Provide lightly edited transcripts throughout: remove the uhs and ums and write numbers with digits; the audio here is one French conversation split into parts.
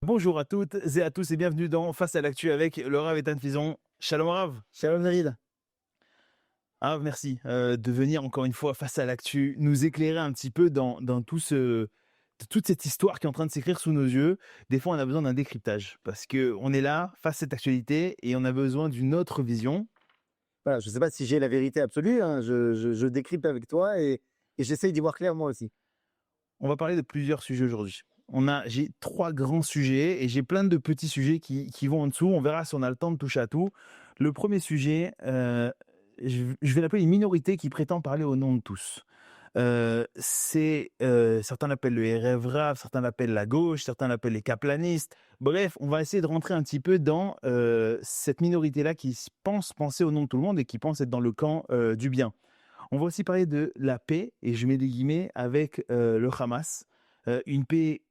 Bonjour à toutes et à tous et bienvenue dans Face à l'actu avec le Rav Ethan Fison. Shalom Rav. Shalom David. Ah, merci de venir encore une fois face à l'actu, nous éclairer un petit peu dans toute cette histoire qui est en train de s'écrire sous nos yeux. Des fois, on a besoin d'un décryptage parce qu'on est là face à cette actualité et on a besoin d'une autre vision. Voilà, je ne sais pas si j'ai la vérité absolue, hein, je décrypte avec toi et j'essaye d'y voir clair moi aussi. On va parler de plusieurs sujets aujourd'hui. J'ai 3 grands sujets et j'ai plein de petits sujets qui vont en dessous. On verra si on a le temps de toucher à tout. Le premier sujet, je vais l'appeler une minorité qui prétend parler au nom de tous. Certains l'appellent le Erev Rav, certains l'appellent la gauche, certains l'appellent les kaplanistes. Bref, on va essayer de rentrer un petit peu dans cette minorité-là qui pense penser au nom de tout le monde et qui pense être dans le camp du bien. On va aussi parler de la paix, et je mets des guillemets, avec le Hamas. Une paix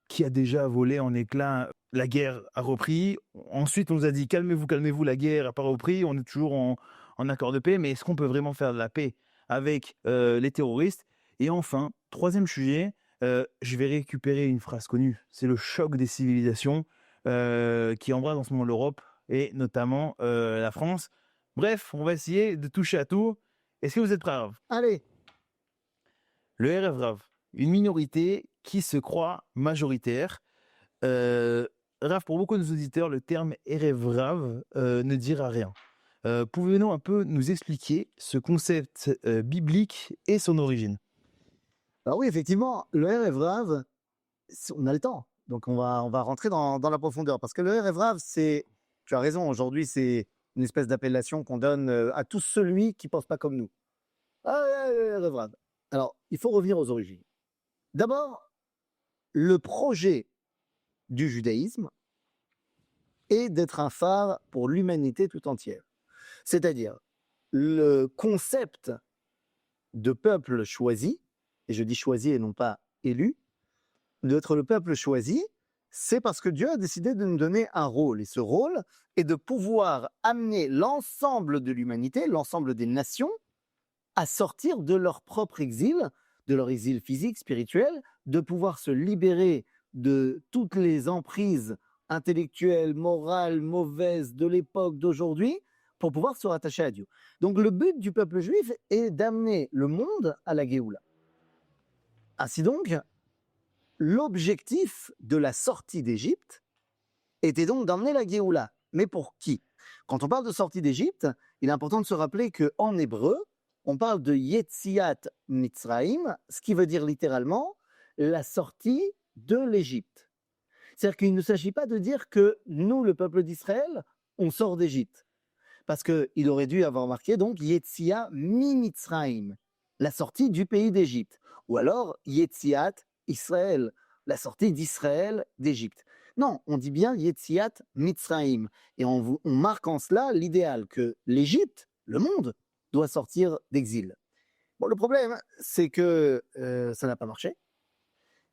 qui a déjà volé en éclats. La guerre a repris. Ensuite, on nous a dit calmez-vous, la guerre n'a pas repris. On est toujours en accord de paix. Mais est-ce qu'on peut vraiment faire de la paix avec les terroristes? Et enfin, troisième sujet, je vais récupérer une phrase connue. C'est le choc des civilisations qui embrase en ce moment l'Europe et notamment la France. Bref, on va essayer de toucher à tout. Est-ce que vous êtes prêts, Rav? Allez, Le RF Rav, une minorité qui se croit majoritaire. Rav, pour beaucoup de nos auditeurs, le terme RF Rav ne dira rien. Pouvez-vous un peu nous expliquer ce concept biblique et son origine? alors oui, effectivement, le RF Rav, on a le temps, donc on va rentrer dans la profondeur, parce que le RF Rav, tu as raison, aujourd'hui c'est une espèce d'appellation qu'on donne à tout celui qui ne pense pas comme nous. Ah, le RF Rav. Alors, il faut revenir aux origines. D'abord, le projet du judaïsme est d'être un phare pour l'humanité tout entière. C'est-à-dire, le concept de peuple choisi, et je dis choisi et non pas élu, d'être le peuple choisi, c'est parce que Dieu a décidé de nous donner un rôle. Et ce rôle est de pouvoir amener l'ensemble de l'humanité, l'ensemble des nations, à sortir de leur propre exil, de leur exil physique, spirituel, de pouvoir se libérer de toutes les emprises intellectuelles, morales, mauvaises de l'époque d'aujourd'hui, pour pouvoir se rattacher à Dieu. Donc le but du peuple juif est d'amener le monde à la Géoula. Ainsi donc, l'objectif de la sortie d'Égypte était donc d'emmener la Géoula. Mais pour qui? Quand on parle de sortie d'Égypte, il est important de se rappeler qu'en hébreu, on parle de Yetziat Mitzraïm, ce qui veut dire littéralement la sortie de l'Égypte. C'est-à-dire qu'il ne s'agit pas de dire que nous, le peuple d'Israël, on sort d'Égypte. Parce qu'il aurait dû avoir marqué donc Yetzia mi Mitzraïm, la sortie du pays d'Égypte. Ou alors Yetziat Israël, la sortie d'Israël d'Égypte. Non, on dit bien Yetziat Mitzraïm. Et on marque en cela l'idéal que l'Égypte, le monde, doit sortir d'exil. Bon, le problème, c'est que ça n'a pas marché.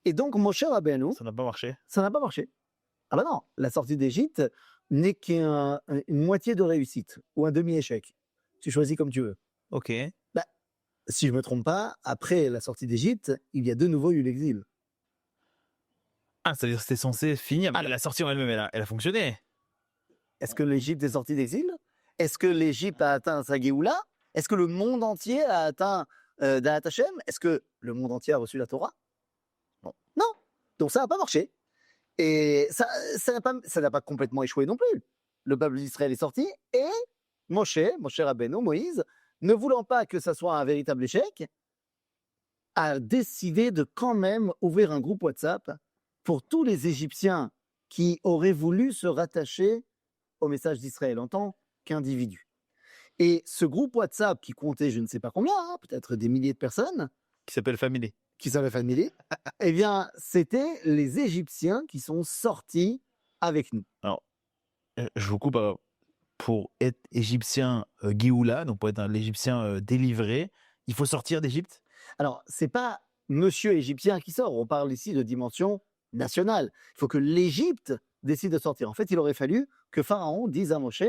Et donc, Moshe Rabbeinu, Ça n'a pas marché. ça n'a pas marché. Ah ben non, la sortie d'Égypte n'est qu'une moitié de réussite ou un demi-échec. Tu choisis comme tu veux. Ok. Bah, si je ne me trompe pas, après la sortie d'Égypte, il y a de nouveau eu l'exil. Ah, c'est-à-dire que c'était censé finir. Mais la sortie en elle-même, elle a fonctionné. Est-ce que l'Égypte est sortie d'exil? Est-ce que l'Égypte a atteint sa Géoula? Est-ce que le monde entier a atteint Da'at Hashem? Est-ce que le monde entier a reçu la Torah? Non. Non. Donc ça n'a pas marché. Et ça n'a pas complètement échoué non plus. Le peuple d'Israël est sorti et Moshe Rabbeinu, Moïse, ne voulant pas que ça soit un véritable échec, a décidé de quand même ouvrir un groupe WhatsApp pour tous les Égyptiens qui auraient voulu se rattacher au message d'Israël en tant qu'individu. Et ce groupe WhatsApp qui comptait je ne sais pas combien, hein, peut-être des milliers de personnes, Qui s'appelle Family. qui s'appelle Family, eh bien, c'était les Égyptiens qui sont sortis avec nous. Alors, je vous coupe. Pour être égyptien Géoula, donc pour être l'Égyptien délivré, il faut sortir d'Égypte? Alors, c'est pas monsieur égyptien qui sort, on parle ici de dimension nationale. Il faut que l'Égypte décide de sortir. En fait, il aurait fallu que Pharaon dise à Moshe,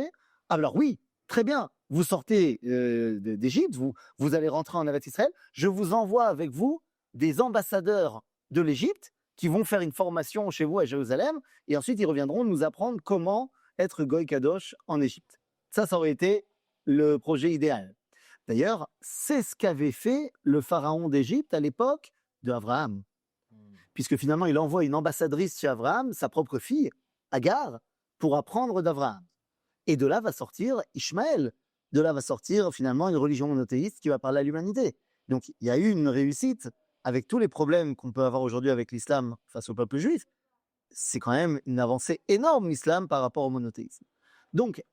alors oui, très bien, vous sortez d'Égypte, vous allez rentrer en Eretz Israël, je vous envoie avec vous des ambassadeurs de l'Égypte qui vont faire une formation chez vous à Jérusalem, et ensuite ils reviendront nous apprendre comment être Goy Kadosh en Égypte. Ça aurait été le projet idéal. D'ailleurs, c'est ce qu'avait fait le pharaon d'Égypte à l'époque d'Abraham. Puisque finalement, il envoie une ambassadrice chez Abraham, sa propre fille, Agar, pour apprendre d'Abraham. Et de là va sortir Ishmaël. De là va sortir finalement une religion monothéiste qui va parler à l'humanité. Donc il y a eu une réussite avec tous les problèmes qu'on peut avoir aujourd'hui avec l'islam face au peuple juif. C'est quand même une avancée énorme, l'islam, par rapport au monothéisme. Donc,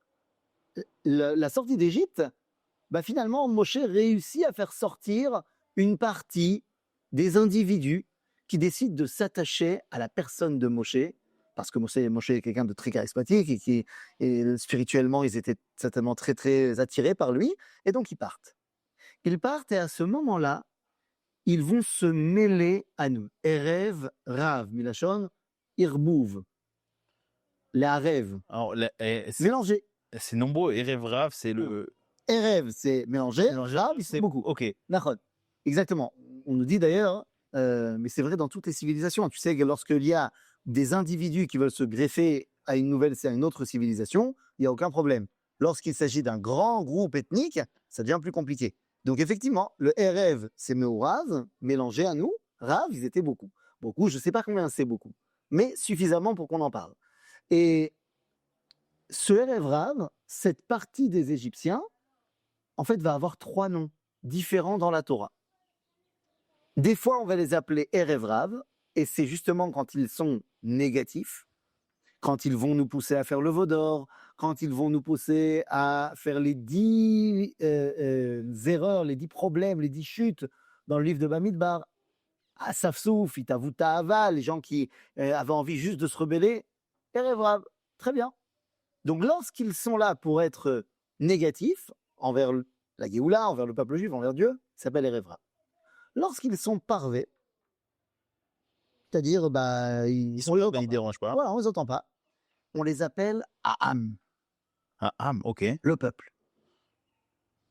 la sortie d'Égypte, finalement, Moshe réussit à faire sortir une partie des individus qui décident de s'attacher à la personne de Moshe, parce que Moshe est quelqu'un de très charismatique et spirituellement, ils étaient certainement très, très attirés par lui, et donc ils partent. Ils partent, et à ce moment-là, ils vont se mêler à nous. Erev, Rav, Milachon, Irbouv. Les Arev. Alors, Mélanger. c'est nombreux. Erev Rav, c'est le. Erev, c'est mélanger. Rav, c'est beaucoup. Ok. Nachon. Exactement. On nous dit d'ailleurs, mais c'est vrai dans toutes les civilisations. Tu sais que lorsqu'il y a des individus qui veulent se greffer à une autre civilisation, il n'y a aucun problème. Lorsqu'il s'agit d'un grand groupe ethnique, ça devient plus compliqué. Donc effectivement, le Erev, c'est Meorav, mélangé à nous. Rav, ils étaient beaucoup. Beaucoup, je ne sais pas combien c'est beaucoup, mais suffisamment pour qu'on en parle. Et ce Erev Rav, cette partie des Égyptiens, en fait, va avoir 3 noms différents dans la Torah. Des fois, on va les appeler Erev Rav, et c'est justement quand ils sont négatifs, quand ils vont nous pousser à faire le veau d'or, quand ils vont nous pousser à faire les 10 erreurs, les 10 problèmes, les 10 chutes dans le livre de Bamidbar. Asafsouf, Itavuta Ava, les gens qui avaient envie juste de se rebeller, Erev Rav, très bien. Donc lorsqu'ils sont là pour être négatifs envers la Géoula, envers le peuple juif, envers Dieu, ça s'appelle Erev Rav. Lorsqu'ils sont parvés, c'est-à-dire, ils sont là, Ils ne dérangent pas. Voilà, on ne les entend pas. On les appelle Aham. Aham, ok. Le peuple.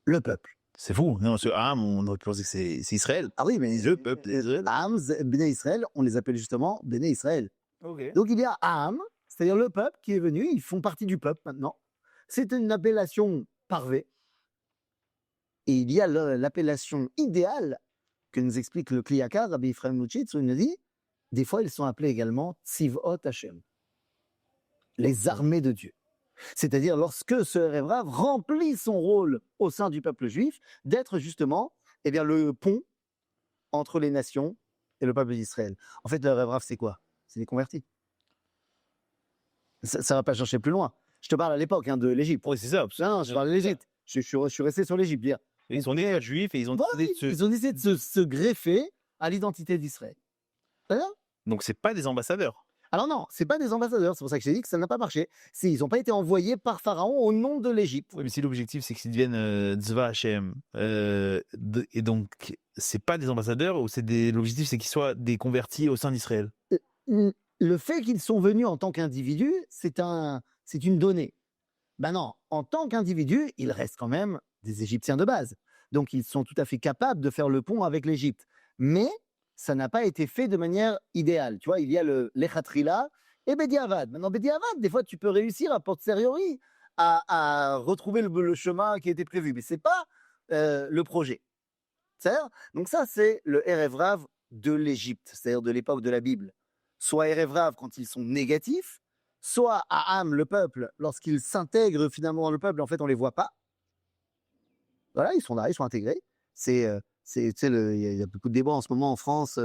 Le peuple. C'est fou. Non, ce Aham, on aurait pu penser que c'est Israël. Ah oui, mais Le peuple d'Israël. Aham, Béné Israël, on les appelle justement Béné Israël. Ok. Donc il y a Aham, c'est-à-dire le peuple qui est venu, ils font partie du peuple maintenant. C'est une appellation parvée. Et il y a l'appellation idéale que nous explique le Kliyakar, Rabbi Ephraim Lutchitz, où il nous dit, des fois ils sont appelés également Tzivot Hashem, les armées de Dieu. C'est-à-dire lorsque ce Erev Rav remplit son rôle au sein du peuple juif, d'être justement le pont entre les nations et le peuple d'Israël. En fait, le Erev Rav, c'est quoi? C'est les convertis. Ça ne va pas chercher plus loin. Je te parle à l'époque de l'Égypte. Oui, c'est ça. Non, je parle de l'Égypte. Je suis resté sur l'Égypte. Ils sont nés juifs et ils ont décidé de se greffer à l'identité d'Israël. Donc, ce n'est pas des ambassadeurs. Alors non, ce n'est pas des ambassadeurs. C'est pour ça que je t'ai dit que ça n'a pas marché. Ils n'ont pas été envoyés par Pharaon au nom de l'Égypte. Oui, mais si l'objectif, c'est qu'ils deviennent Tzva Hashem, et donc, ce n'est pas des ambassadeurs, ou l'objectif, c'est qu'ils soient des convertis au sein d'Israël? Le fait qu'ils sont venus en tant qu'individus, c'est une donnée. Non, en tant qu'individus, ils restent quand même des Égyptiens de base. Donc, ils sont tout à fait capables de faire le pont avec l'Égypte. Mais ça n'a pas été fait de manière idéale. Tu vois, il y a le Lechatrila et Bediavad. Maintenant, Bediavad, des fois, tu peux réussir à posteriori à retrouver le chemin qui était prévu. Mais ce n'est pas le projet. C'est-à-dire, donc ça, c'est le Erev Rav de l'Égypte, c'est-à-dire de l'époque de la Bible. Soit Erev Rav quand ils sont négatifs, soit Aham, le peuple, lorsqu'ils s'intègrent finalement dans le peuple, en fait, on ne les voit pas. Voilà, ils sont là, ils sont intégrés. Il y a beaucoup de débats en ce moment en France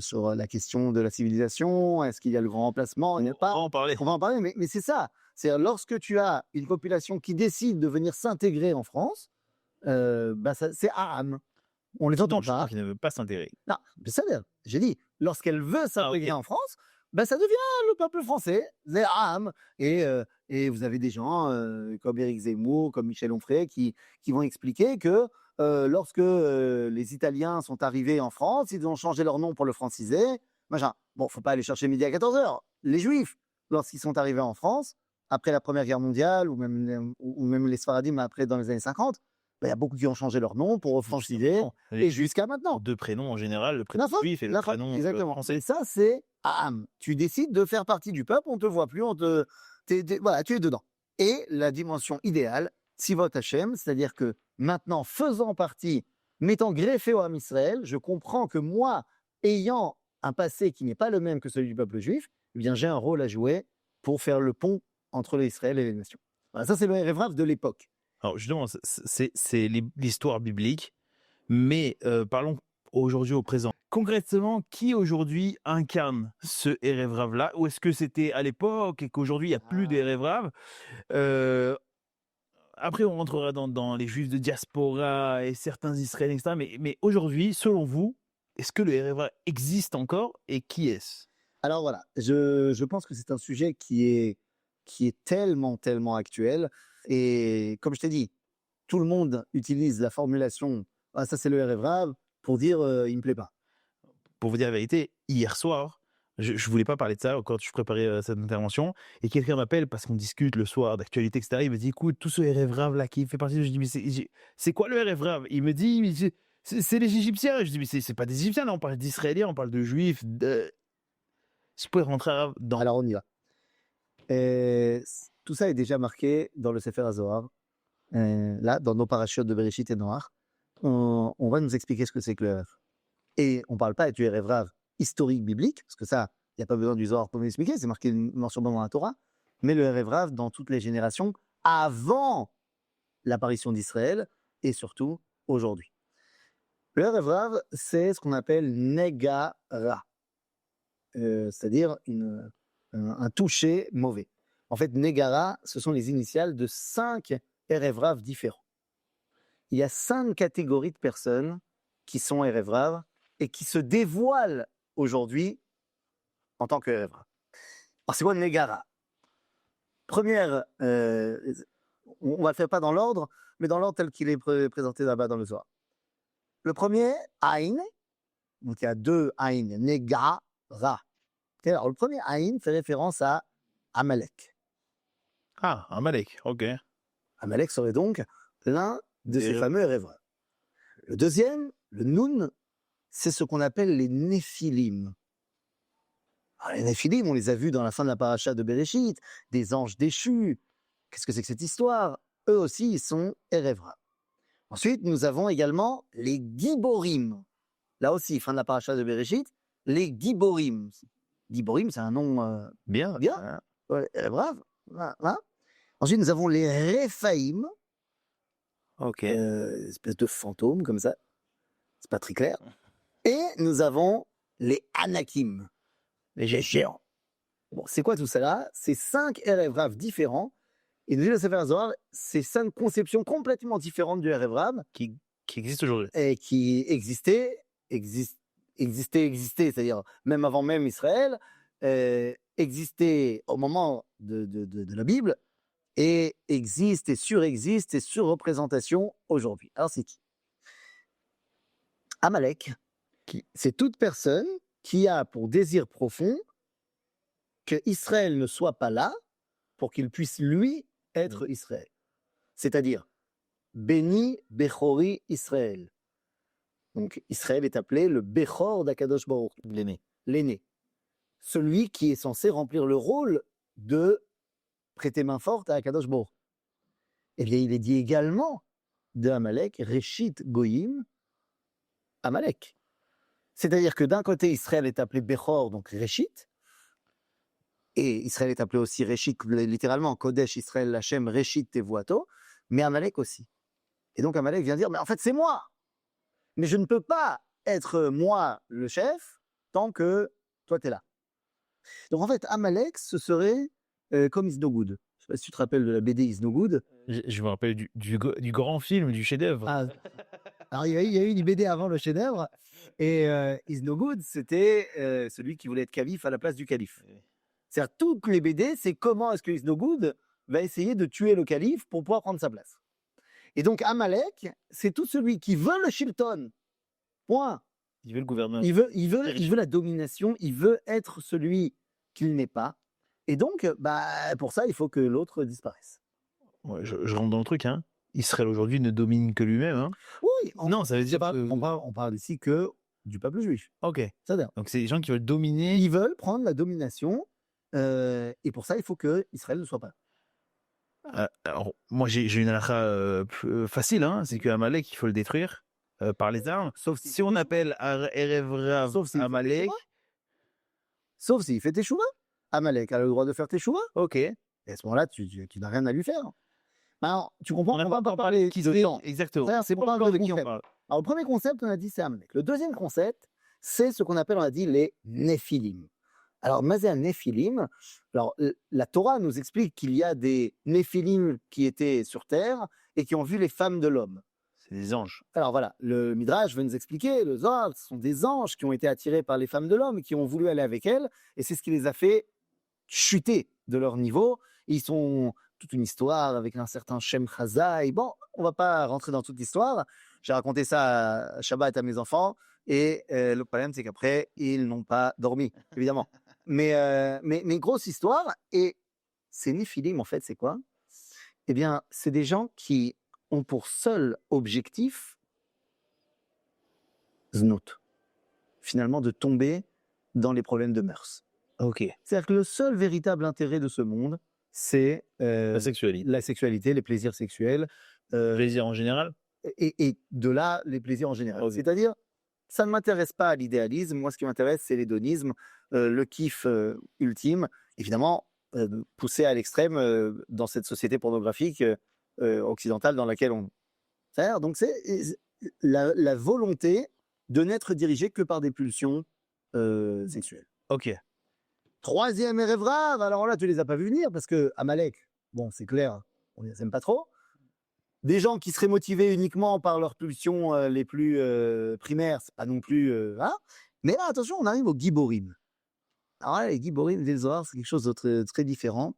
sur la question de la civilisation. Est-ce qu'il y a le grand remplacement? Il n'y a pas. On va en parler, mais c'est ça. C'est lorsque tu as une population qui décide de venir s'intégrer en France, c'est Aham. On ne les entend pas. Qui ne veut pas s'intégrer. Non, c'est ça, j'ai dit, lorsqu'elle veut s'intégrer en France, ça devient le peuple français, c'est Aham. Et vous avez des gens comme Éric Zemmour, comme Michel Onfray, qui vont expliquer que lorsque les Italiens sont arrivés en France, ils ont changé leur nom pour le franciser. Machin. Bon, faut pas aller chercher midi à 14h. Les Juifs, lorsqu'ils sont arrivés en France, après la Première Guerre mondiale, ou même les Sfaradim après dans les années 50, ils il y a beaucoup qui ont changé leur nom pour franciser, Et et jusqu'à maintenant. 2 prénoms en général, le prénom Nafot, juif et le Nafot, prénom exactement. français. Et ça, c'est Aham. Tu décides de faire partie du peuple, on te voit plus, voilà, tu es dedans. Et la dimension idéale, Tzivot Hashem, c'est-à-dire que maintenant, faisant partie, m'étant greffé au Ham Israël, je comprends que moi, ayant un passé qui n'est pas le même que celui du peuple juif, eh bien, j'ai un rôle à jouer pour faire le pont entre l'Israël et les nations. Voilà, ça, c'est le Erev Rav de l'époque. Alors justement, c'est l'histoire biblique, mais parlons aujourd'hui au présent. Concrètement, qui aujourd'hui incarne ce Erev Rav-là? Ou est-ce que c'était à l'époque et qu'aujourd'hui il n'y a plus d'Erev Rav? Après, on rentrera dans les juifs de diaspora et certains Israéliens, etc. Mais aujourd'hui, selon vous, est-ce que le Erev Rav existe encore et qui est-ce? Alors voilà, je pense que c'est un sujet qui est tellement, tellement actuel. Et comme je t'ai dit, tout le monde utilise la formulation « Ah, ça c'est le Erev Rav » pour dire il me plaît pas. Pour vous dire la vérité, hier soir, je voulais pas parler de ça quand je préparais cette intervention, et quelqu'un m'appelle parce qu'on discute le soir d'actualité, etc. Il me dit, écoute, tout ce Erev Rav là qui fait partie de... Je dis, mais c'est quoi le Erev Rav? Il me dit, mais c'est les Égyptiens. Je dis, mais c'est pas des Égyptiens, là, on parle d'Israéliens, on parle de Juifs. Si vous pouvez rentrer dans... Alors on y va. Tout ça est déjà marqué dans le Sefer HaZohar. Là, dans nos parachutes de Bereshit et Noach, on va nous expliquer ce que c'est que le Erev. Et on ne parle pas du Erev Rav historique biblique, parce que ça, il n'y a pas besoin du Zohar pour nous expliquer, c'est marqué mentionnement dans la Torah, mais le Erev Rav dans toutes les générations avant l'apparition d'Israël et surtout aujourd'hui. Le Erev Rav, c'est ce qu'on appelle Negara, c'est-à-dire un toucher mauvais. En fait, Negara, ce sont les initiales de 5 Erev Rav différents. Il y a 5 catégories de personnes qui sont Erev Rav et qui se dévoilent aujourd'hui en tant que Erev Rav. Alors, c'est quoi le Negara? Première, on va le faire pas dans l'ordre, mais dans l'ordre tel qu'il est présenté là-bas dans le Zohar. Le premier, Aïn, donc il y a 2 Aïn, Negara. Alors, le premier Aïn fait référence à Amalek. Ah, Amalek, ok. Amalek serait donc l'un de ces fameux Erev Rav. Le deuxième, le Nun, c'est ce qu'on appelle les Néphilim. Alors, les Néphilim, on les a vus dans la fin de la paracha de Bereshit, des anges déchus. Qu'est-ce que c'est que cette histoire? Eux aussi, ils sont Erev Rav. Ensuite, nous avons également les Giborim. Là aussi, fin de la paracha de Bereshit, les Giborim. Giborim, c'est un nom bien. Ouais, Erev Rav. Voilà. Ensuite, nous avons les Réphaïm. Ok. Espèce de fantôme comme ça. C'est pas très clair. Et nous avons les Anakim, les géants. Bon, c'est quoi tout ça là? C'est 5 Erev Rav différents. Et nous dit le Sefer Zohar, c'est 5 conceptions complètement différentes du Erev Rav Qui existe aujourd'hui. et qui existaient, c'est-à-dire même avant même Israël, existaient au moment de la Bible et existent et surreprésentation aujourd'hui. Alors c'est qui? Amalek, c'est toute personne qui a pour désir profond que Israël ne soit pas là pour qu'il puisse, lui, être Israël. C'est-à-dire, béni Bechori Israël. Donc, Israël est appelé le Bechor d'Akadosh Baruch, l'aîné. Celui qui est censé remplir le rôle de prêter main forte à Akadosh Baruch. Eh bien, il est dit également de Amalek, Reshit Goyim, Amalek. C'est-à-dire que d'un côté, Israël est appelé Bechor, donc Reshit, et Israël est appelé aussi Reshit, littéralement, Kodesh Israël Hashem, Reshit Tevuato, mais Amalek aussi. Et donc Amalek vient dire, mais en fait c'est moi, mais je ne peux pas être moi le chef tant que toi tu es là. Donc en fait, Amalek, ce serait comme Is No Good. Je ne sais pas si tu te rappelles de la BD Is No Good. Je me rappelle du grand film, du chef-d'œuvre. Ah, alors il y a eu une BD avant le chef-d'œuvre, et Is No Good, c'était celui qui voulait être calife à la place du calife. C'est-à-dire, toutes les BD, c'est comment est-ce que Is No Good va essayer de tuer le calife pour pouvoir prendre sa place. Et donc Amalek, c'est tout celui qui veut le Shilton. Point. Il veut le gouvernement. Il veut la domination, il veut être celui qu'il n'est pas. Et donc, pour ça, il faut que l'autre disparaisse. Ouais, je rentre dans le truc, hein. Israël aujourd'hui ne domine que lui-même, hein. Oui, Non, ça veut dire que... on parle ici que du peuple juif. Ok. C'est-à-dire, Donc, c'est des gens qui veulent dominer. ils veulent prendre la domination, et pour ça, il faut que Israël ne soit pas. Alors, moi, j'ai une halakha facile, hein. C'est qu'Amalek, il faut le détruire par les armes. Sauf Si on appelle Erev Rav Sauf s'il fait Amalek, teshuva. Sauf s'il fait teshuva. Amalek a le droit de faire teshuva. ok. Et à ce moment-là, tu n'as rien à lui faire. Alors, tu comprends, On n'a on pas va pas encore parler qui de c'est. temps. Exactement. C'est-à-dire, c'est pour Pas parler encore de de qui on concept. parle. Alors, le premier concept, on a dit, c'est Amalek. Le deuxième concept, c'est ce qu'on appelle, on a dit, les Néphilim. Alors, Mazé Néphilim, alors, la Torah nous explique qu'il y a des Néphilim qui étaient sur terre et qui ont vu les femmes de l'homme. C'est des anges. Alors voilà, le Midrash veut nous expliquer, le Zohar, ce sont des anges qui ont été attirés par les femmes de l'homme et qui ont voulu aller avec elles, et c'est ce qui les a fait chuter de leur niveau. Ils sont toute une histoire avec un certain Shem Chazai. Bon, on va pas rentrer dans toute l'histoire. J'ai raconté ça à Shabbat à mes enfants, et le problème, c'est qu'après, ils n'ont pas dormi, évidemment. Mais grosse histoire, et ces Néphilim, en fait, c'est quoi? Eh bien, c'est des gens qui ont pour seul objectif znout, finalement de tomber dans les problèmes de mœurs. Ok. C'est-à-dire que le seul véritable intérêt de ce monde, c'est La sexualité. la sexualité, les plaisirs sexuels, Plaisir en général. et de là, les plaisirs en général. Ok. C'est-à-dire, ça ne m'intéresse pas l'idéalisme, moi ce qui m'intéresse, c'est l'hédonisme, le kiff ultime, évidemment, poussé à l'extrême dans cette société pornographique occidentale dans laquelle on... C'est-à-dire, donc c'est la volonté de n'être dirigé que par des pulsions sexuelles. Ok. Troisième Erev Rav, alors là, tu les as pas vus venir parce que Amalek, bon, c'est clair, on les aime pas trop. Des gens qui seraient motivés uniquement par leurs pulsions les plus primaires, c'est pas non plus. Hein. Mais là, attention, on arrive aux Giborim. Alors là, les Giborim des Zohar, c'est quelque chose de très, très différent.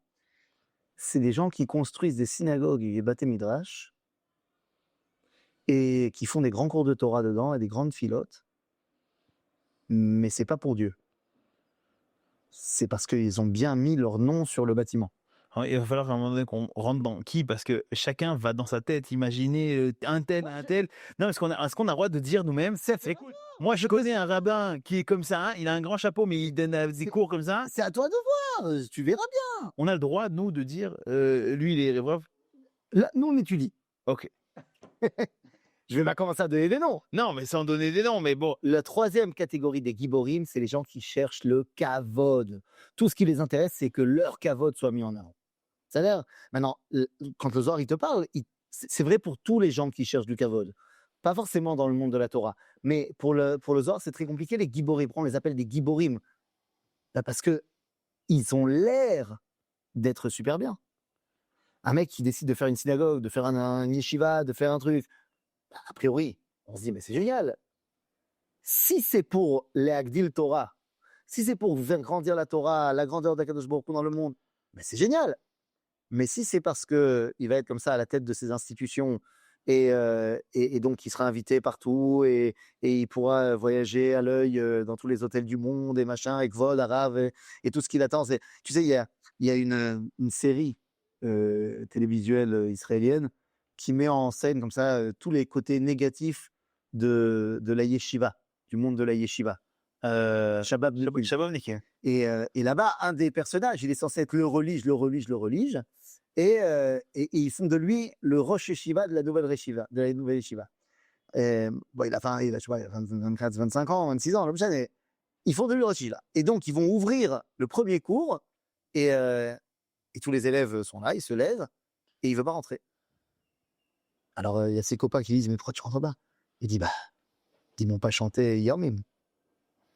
C'est des gens qui construisent des synagogues et des Bate Midrash et qui font des grands cours de Torah dedans et des grandes filotes. Mais c'est pas pour Dieu. C'est parce qu'ils ont bien mis leur nom sur le bâtiment. Alors, il va falloir à un moment donné qu'on rentre dans qui, parce que chacun va dans sa tête imaginer un tel. Non, est-ce qu'on a le droit de dire nous-mêmes, c'est écoute, moi je connais un rabbin qui est comme ça, hein, il a un grand chapeau, mais il donne des cours comme ça. C'est à toi de voir, tu verras bien. On a le droit, nous, de dire, lui, il est Rav. Là, nous, on étudie. Ok. Je vais pas commencer à donner des noms. Non, mais sans donner des noms, mais bon. La troisième catégorie des Giborim, c'est les gens qui cherchent le kavod. Tout ce qui les intéresse, c'est que leur kavod soit mis en avant. C'est-à-dire, maintenant, quand le Zohar il te parle, c'est vrai pour tous les gens qui cherchent du kavod. Pas forcément dans le monde de la Torah. Mais pour le Zohar, c'est très compliqué, les Giborim. On les appelle des Giborim. Bah, parce que ils ont l'air d'être super bien. Un mec qui décide de faire une synagogue, de faire un yeshiva, de faire un truc, bah, a priori, on se dit, mais c'est génial. Si c'est pour les Agdil Torah, si c'est pour faire grandir la Torah, la grandeur d'Akadosh Baruch Hu dans le monde, mais c'est génial. Mais si c'est parce que il va être comme ça à la tête de ces institutions et donc il sera invité partout et il pourra voyager à l'œil dans tous les hôtels du monde et machin, avec Vod, Arabe et tout ce qu'il attend. Tu sais, il y a une série télévisuelle israélienne qui met en scène comme ça tous les côtés négatifs de la yeshiva, du monde de la yeshiva. Shabbat Shabbat. et là-bas, un des personnages, il est censé être le relige, et ils font de lui le Rosh Yeshiva de la nouvelle Yeshiva. Bon, il a 24, 25 ans, 26 ans, et ils font de lui le Rosh Yeshiva. Et donc, ils vont ouvrir le premier cours, et tous les élèves sont là, ils se lèvent, et il veut pas rentrer. Alors, il y a ses copains qui disent, mais pourquoi tu rentres pas? Il dit, bah, ils m'ont pas chanté Yomim.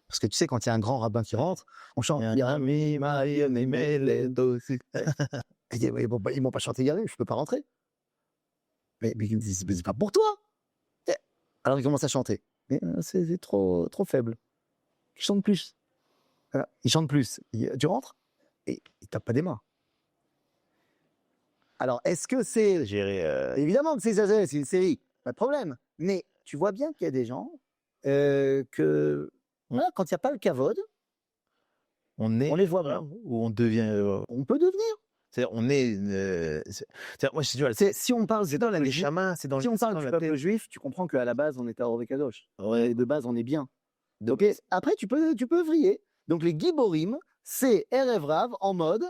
Parce que tu sais, quand il y a un grand rabbin qui rentre, on chante Yomim, il dit, ils m'ont pas chanté Yomim, je peux pas rentrer. Mais c'est pas pour toi. Alors il commence à chanter. Mais c'est trop faible. Il chante plus. Voilà. Il chante plus. Tu rentres et il tape pas des mains. Alors, est-ce que c'est... évidemment que c'est exagéré, c'est une série, pas de problème. Mais tu vois bien qu'il y a des gens que, voilà, quand il n'y a pas le kavod, on les voit bien. Ou on devient... on peut devenir. C'est-à-dire, on est, c'est-à-dire, moi, tu vois, Si on parle, c'est dans la le chaman, c'est dans si on parle dans du la peuple tête. juif, tu comprends qu'à la base, on est à Orvé Kadosh. Ouais. Et de base, on est bien. De Ok. base. Après, tu peux vriller. Donc, les Giborim, c'est Erev Rav en mode,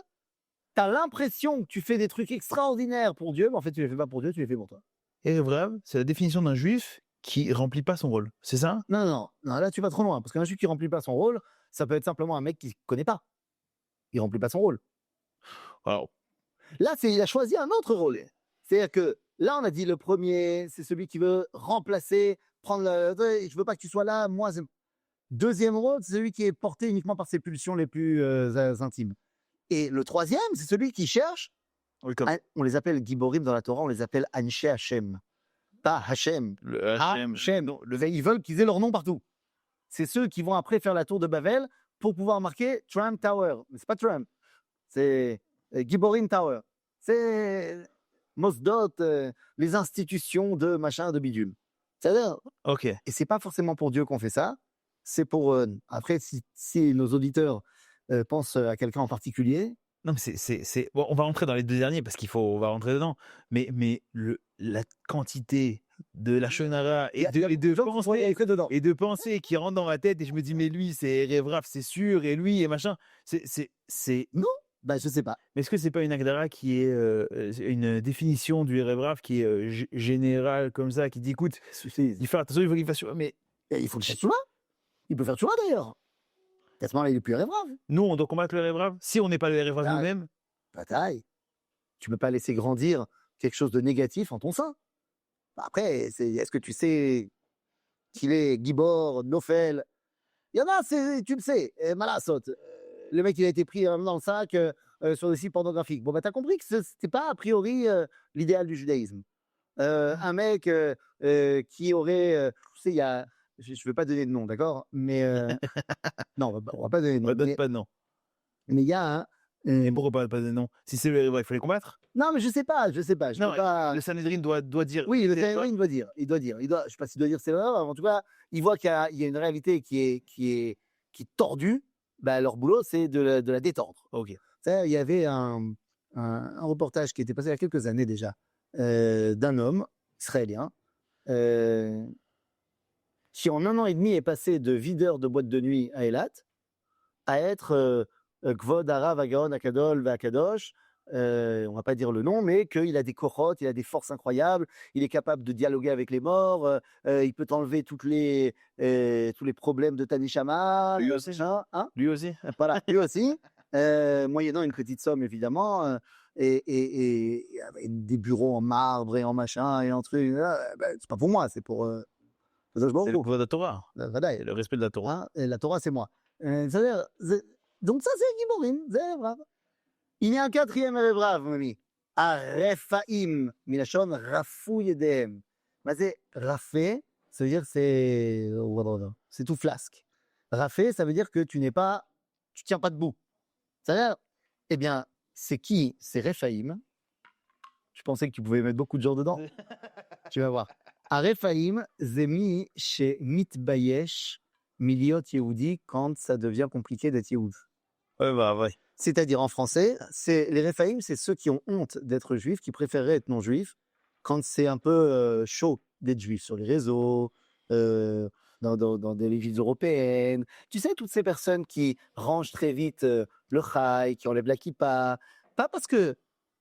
tu as l'impression que tu fais des trucs extraordinaires pour Dieu, mais en fait, tu les fais pas pour Dieu, tu les fais pour toi. Et vrai, c'est la définition d'un juif qui remplit pas son rôle. C'est ça? Non, là, tu vas trop loin. Parce qu'un juif qui remplit pas son rôle, ça peut être simplement un mec qui ne connaît pas. Il remplit pas son rôle. Alors, Là, il a choisi un autre rôle. C'est-à-dire que là, on a dit le premier, c'est celui qui veut remplacer, prendre le. Je veux pas que tu sois là, moi. Deuxième rôle, c'est celui qui est porté uniquement par ses pulsions les plus intimes. Et le troisième, c'est celui qui cherche. oui, comme On les appelle Giborim dans la Torah, on les appelle Anshe Hashem. Pas Hashem. le Hachem. Hashem. Ils veulent qu'ils aient leur nom partout. C'est ceux qui vont après faire la tour de Babel pour pouvoir marquer Trump Tower. Mais c'est pas Trump, c'est Giborim Tower. C'est Mosdot, les institutions de machin, de bidule. C'est-à-dire, Ok. et c'est pas forcément pour Dieu qu'on fait ça. C'est pour après si nos auditeurs pensent à quelqu'un en particulier. Non, mais c'est bon, on va rentrer dans les 2 derniers parce on va rentrer dedans. Mais la quantité de la shonara Il y a des gens qui voient que dedans. et de pensées qui rentrent dans ma tête et je me dis mais lui c'est Révraf, c'est sûr, et lui et machin. C'est Non, bah je sais pas. Mais est-ce que c'est pas une agdara qui est une définition du Révraf qui est générale comme ça, qui dit écoute, il fait attention, il faut qu'il fasse mais Et il faut le faire Tchouma. Il peut faire Tchouma d'ailleurs. À ce moment-là, il est plus Révrave. nous on doit combattre le Révraf si on n'est pas le Révraf Ah, nous-mêmes. Bataille. Tu peux pas laisser grandir quelque chose de négatif en ton sein. Après, est-ce que tu sais qu'il est Gibor, Nofel? Il y en a, tu le sais, Malasot. Le mec, il a été pris dans le sac sur des sites pornographiques. Bon, bah, t'as compris que c'était pas a priori l'idéal du judaïsme. Un mec qui aurait, tu sais, il y a, je ne veux pas donner de nom, d'accord? Mais non, on va pas donner de nom. On donne pas de nom. Mais il y a un. Et pourquoi pas de nom? Si c'est le Révraf, il faut les combattre. Non, mais je sais pas. Je Non, peux pas. le Sanhedrin doit dire. Oui, le Sanhedrin doit dire. Je sais pas s'il doit dire c'est vrai. En tout cas, il voit qu'il y a une réalité qui est tordue. Bah, leur boulot, c'est de la détendre. Ok. Il y avait un reportage qui était passé il y a quelques années déjà d'un homme israélien qui en 1 an et demi est passé de videur de boîte de nuit à Eilat à être Kvod Arav Agaon Akadol Vakadosh. On va pas dire le nom, mais qu'il a des cohortes, il a des forces incroyables, il est capable de dialoguer avec les morts, il peut enlever tous les problèmes de Tanishama. Lui aussi, hein Lui aussi. voilà, lui aussi, moyennant une petite somme évidemment, et avec des bureaux en marbre et en machin et en truc. C'est pas pour moi, c'est pour. C'est le pouvoir de la Torah. Vadaï. C'est le respect de la Torah. Hein, et la Torah, c'est moi. Donc ça, c'est Giborim, c'est brave. Il y a un quatrième Erev mon ami. Arefaim, milachon rafou yedem. C'est rafé, ça veut dire c'est tout flasque. Rafé, ça veut dire que tu tiens pas debout. C'est-à-dire, eh bien, c'est qui? C'est Rephaïm. Je pensais que tu pouvais mettre beaucoup de gens dedans. Tu vas voir. Arefaim, zemi chez Mitbayesh, Miliot Yehudi, quand ça devient compliqué d'être Yehoud. Ouais, bah, ouais. C'est-à-dire en français, les Rephaïm, c'est ceux qui ont honte d'être juifs, qui préféreraient être non-juifs, quand c'est un peu chaud d'être juif sur les réseaux, dans des villes européennes. Tu sais, toutes ces personnes qui rangent très vite le chai, qui enlèvent la kippa, pas parce que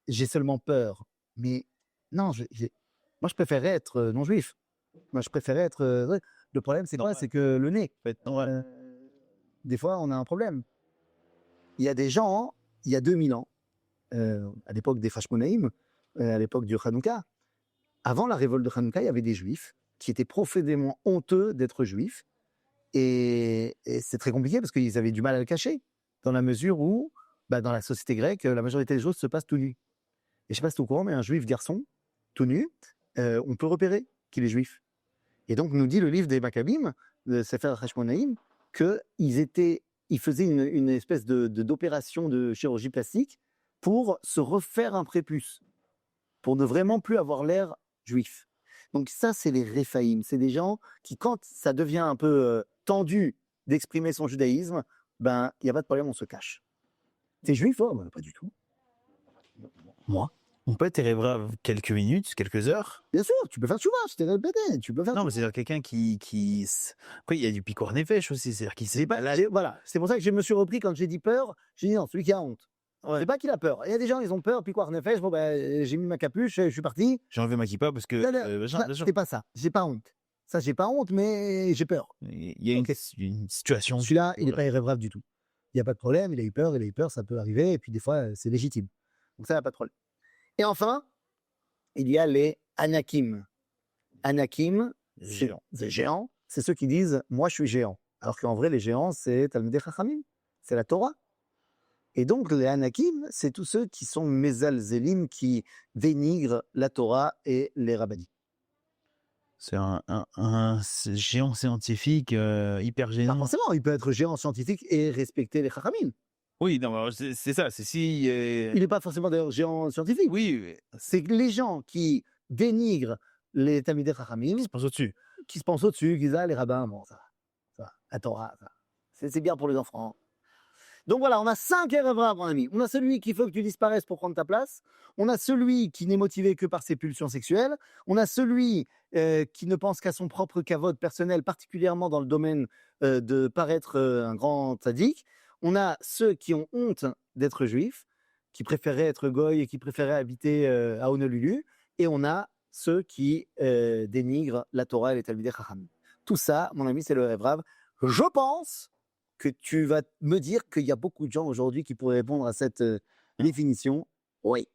j'ai seulement peur, mais non, moi je préférais être non-juif. Moi je préférais être. Ouais. Le problème, c'est quoi? C'est que le nez. Des fois, on a un problème. Il y a des gens, il y a 2000 ans, à l'époque des Hashmonaïm, à l'époque du Hanouka, avant la révolte de Hanouka, il y avait des juifs qui étaient profondément honteux d'être juifs. Et c'est très compliqué parce qu'ils avaient du mal à le cacher, dans la mesure où, dans la société grecque, la majorité des choses se passent tout nu. Et je ne sais pas si tu es au courant, mais un juif garçon, tout nu, on peut repérer qu'il est juif. Et donc, nous dit le livre des Maccabim, de Sefer Hashmonaïm, qu'ils faisaient une espèce d'opération de chirurgie plastique pour se refaire un prépuce, pour ne vraiment plus avoir l'air juif. Donc ça, c'est les Rephaïm. C'est des gens qui, quand ça devient un peu tendu d'exprimer son judaïsme, il n'y a pas de problème, on se cache. T'es juif? Oh, pas du tout. Moi, On peut être Erev quelques minutes, quelques heures. bien sûr, tu peux faire tchouva, je t'ai répété, tu peux faire Non, mais tchouva. c'est-à-dire quelqu'un après, il y a du picor nefesh aussi, c'est-à-dire qu'il J'ai s'est pas, baladé. voilà, c'est pour ça que je me suis repris quand j'ai dit peur, j'ai dit non, celui qui a honte. Ouais. C'est pas qu'il a peur. Il y a des gens, ils ont peur, puis quoi, Nefesh, bon, ben, j'ai mis ma capuche, je suis parti. J'ai enlevé ma kippa parce que, Non, non, machin, bien sûr. c'est pas ça. J'ai pas honte. Ça, j'ai pas honte, mais j'ai peur. Il y a Ok. une situation. Celui-là, il n'est Voilà. pas irrévocable du tout. Il n'y a pas de problème, il a eu peur, ça peut arriver, et puis des fois, c'est légitime. Donc ça, il n'y a pas de problème. Et enfin, il y a les Anakim. Anakim, c'est Géant. des géants, c'est ceux qui disent « moi, je suis géant ». Alors qu'en vrai, les géants, c'est Talmidei Chachamim, c'est la Torah. Et donc, les Anakim, c'est tous ceux qui sont Mezalzelim, qui dénigrent la Torah et les rabbinis. C'est un géant scientifique hyper Pas gênant. forcément, il peut être géant scientifique et respecter les Chachamim. Oui, non, mais c'est ça. C'est si. Il n'est pas forcément d'ailleurs géant scientifique. Oui, C'est que les gens qui dénigrent les Talmidei Chachamim, il se pense au-dessus. qui se pensent au-dessus, qui disent « ah, les rabbins, bon, ça va, la Torah, ça, c'est bien pour les enfants ». Donc voilà, on a 5 Erev Rav, mon ami. On a celui qui faut que tu disparaisses pour prendre ta place. On a celui qui n'est motivé que par ses pulsions sexuelles. On a celui qui ne pense qu'à son propre kavod personnel, particulièrement dans le domaine de paraître un grand tzaddik. On a ceux qui ont honte d'être juifs, qui préféraient être goy et qui préféraient habiter à Honolulu. Et on a ceux qui dénigrent la Torah et les Talmidei Chachamim. Tout ça, mon ami, c'est le Erev Rav. Je pense que tu vas me dire qu'il y a beaucoup de gens aujourd'hui qui pourraient répondre à cette définition. Oui.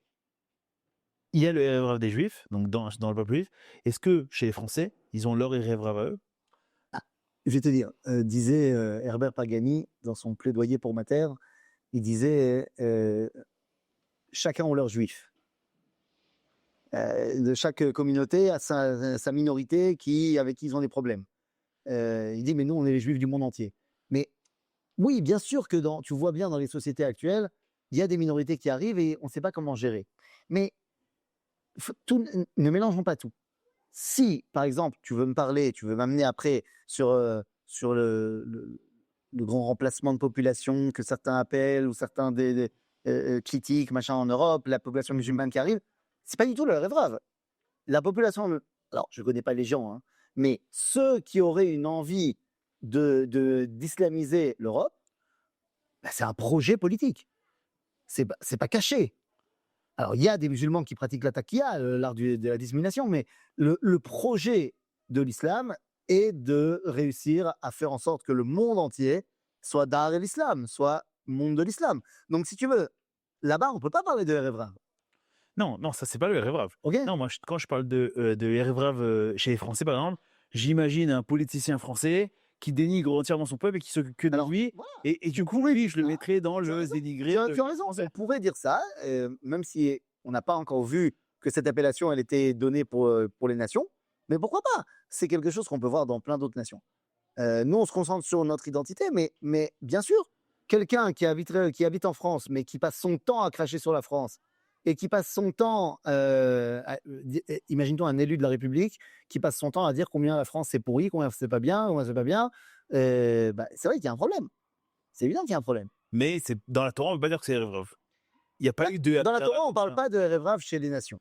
Il y a le Erev des Juifs, donc dans le peuple juif. Est-ce que chez les Français, ils ont leur Erev à eux? Je vais te dire, disait Herbert Pagani dans son plaidoyer pour ma terre, il disait chacun ont leur juif. De chaque communauté a sa minorité avec qui ils ont des problèmes. Il dit, mais nous, on est les juifs du monde entier. Mais oui, bien sûr que tu vois bien dans les sociétés actuelles, il y a des minorités qui arrivent et on ne sait pas comment gérer. Mais ne mélangeons pas tout. Si, par exemple, tu veux me parler, tu veux m'amener après sur le grand remplacement de population que certains appellent ou certains critiquent, machin, en Europe, la population musulmane qui arrive, c'est pas du tout le rêve rave. La population, alors je ne connais pas les gens, hein, mais ceux qui auraient une envie d'islamiser l'Europe, bah, c'est un projet politique. C'est pas caché. Alors, il y a des musulmans qui pratiquent la taqiyya, l'art de la dissémination, mais le projet de l'islam est de réussir à faire en sorte que le monde entier soit Dar el-Islam, soit monde de l'islam. Donc, si tu veux, là-bas, on ne peut pas parler de Erev Rav. Non, ça, c'est pas le Erev Rav. Ok. Non, moi, quand je parle de Erev Rav chez les Français, par exemple, j'imagine un politicien français qui dénigre entièrement son peuple et qui s'occupe que de lui. Voilà. Et du coup, lui, je le Ah, mettrais dans tu as le raison. dénigrer. Tu as raison, on pourrait dire ça, même si on n'a pas encore vu que cette appellation elle était donnée pour les nations. Mais pourquoi pas? C'est quelque chose qu'on peut voir dans plein d'autres nations. Nous, on se concentre sur notre identité, mais bien sûr, quelqu'un qui habite en France, mais qui passe son temps à cracher sur la France, et qui passe son temps, imagine-toi un élu de la République, qui passe son temps à dire combien la France c'est pourri, combien c'est pas bien, c'est vrai qu'il y a un problème. C'est évident qu'il y a un problème. Mais dans la Torah, on ne peut pas dire que c'est Erev Rav. Il n'y a pas eu de. Dans la Torah, on ne parle pas de Erev Rav chez les nations.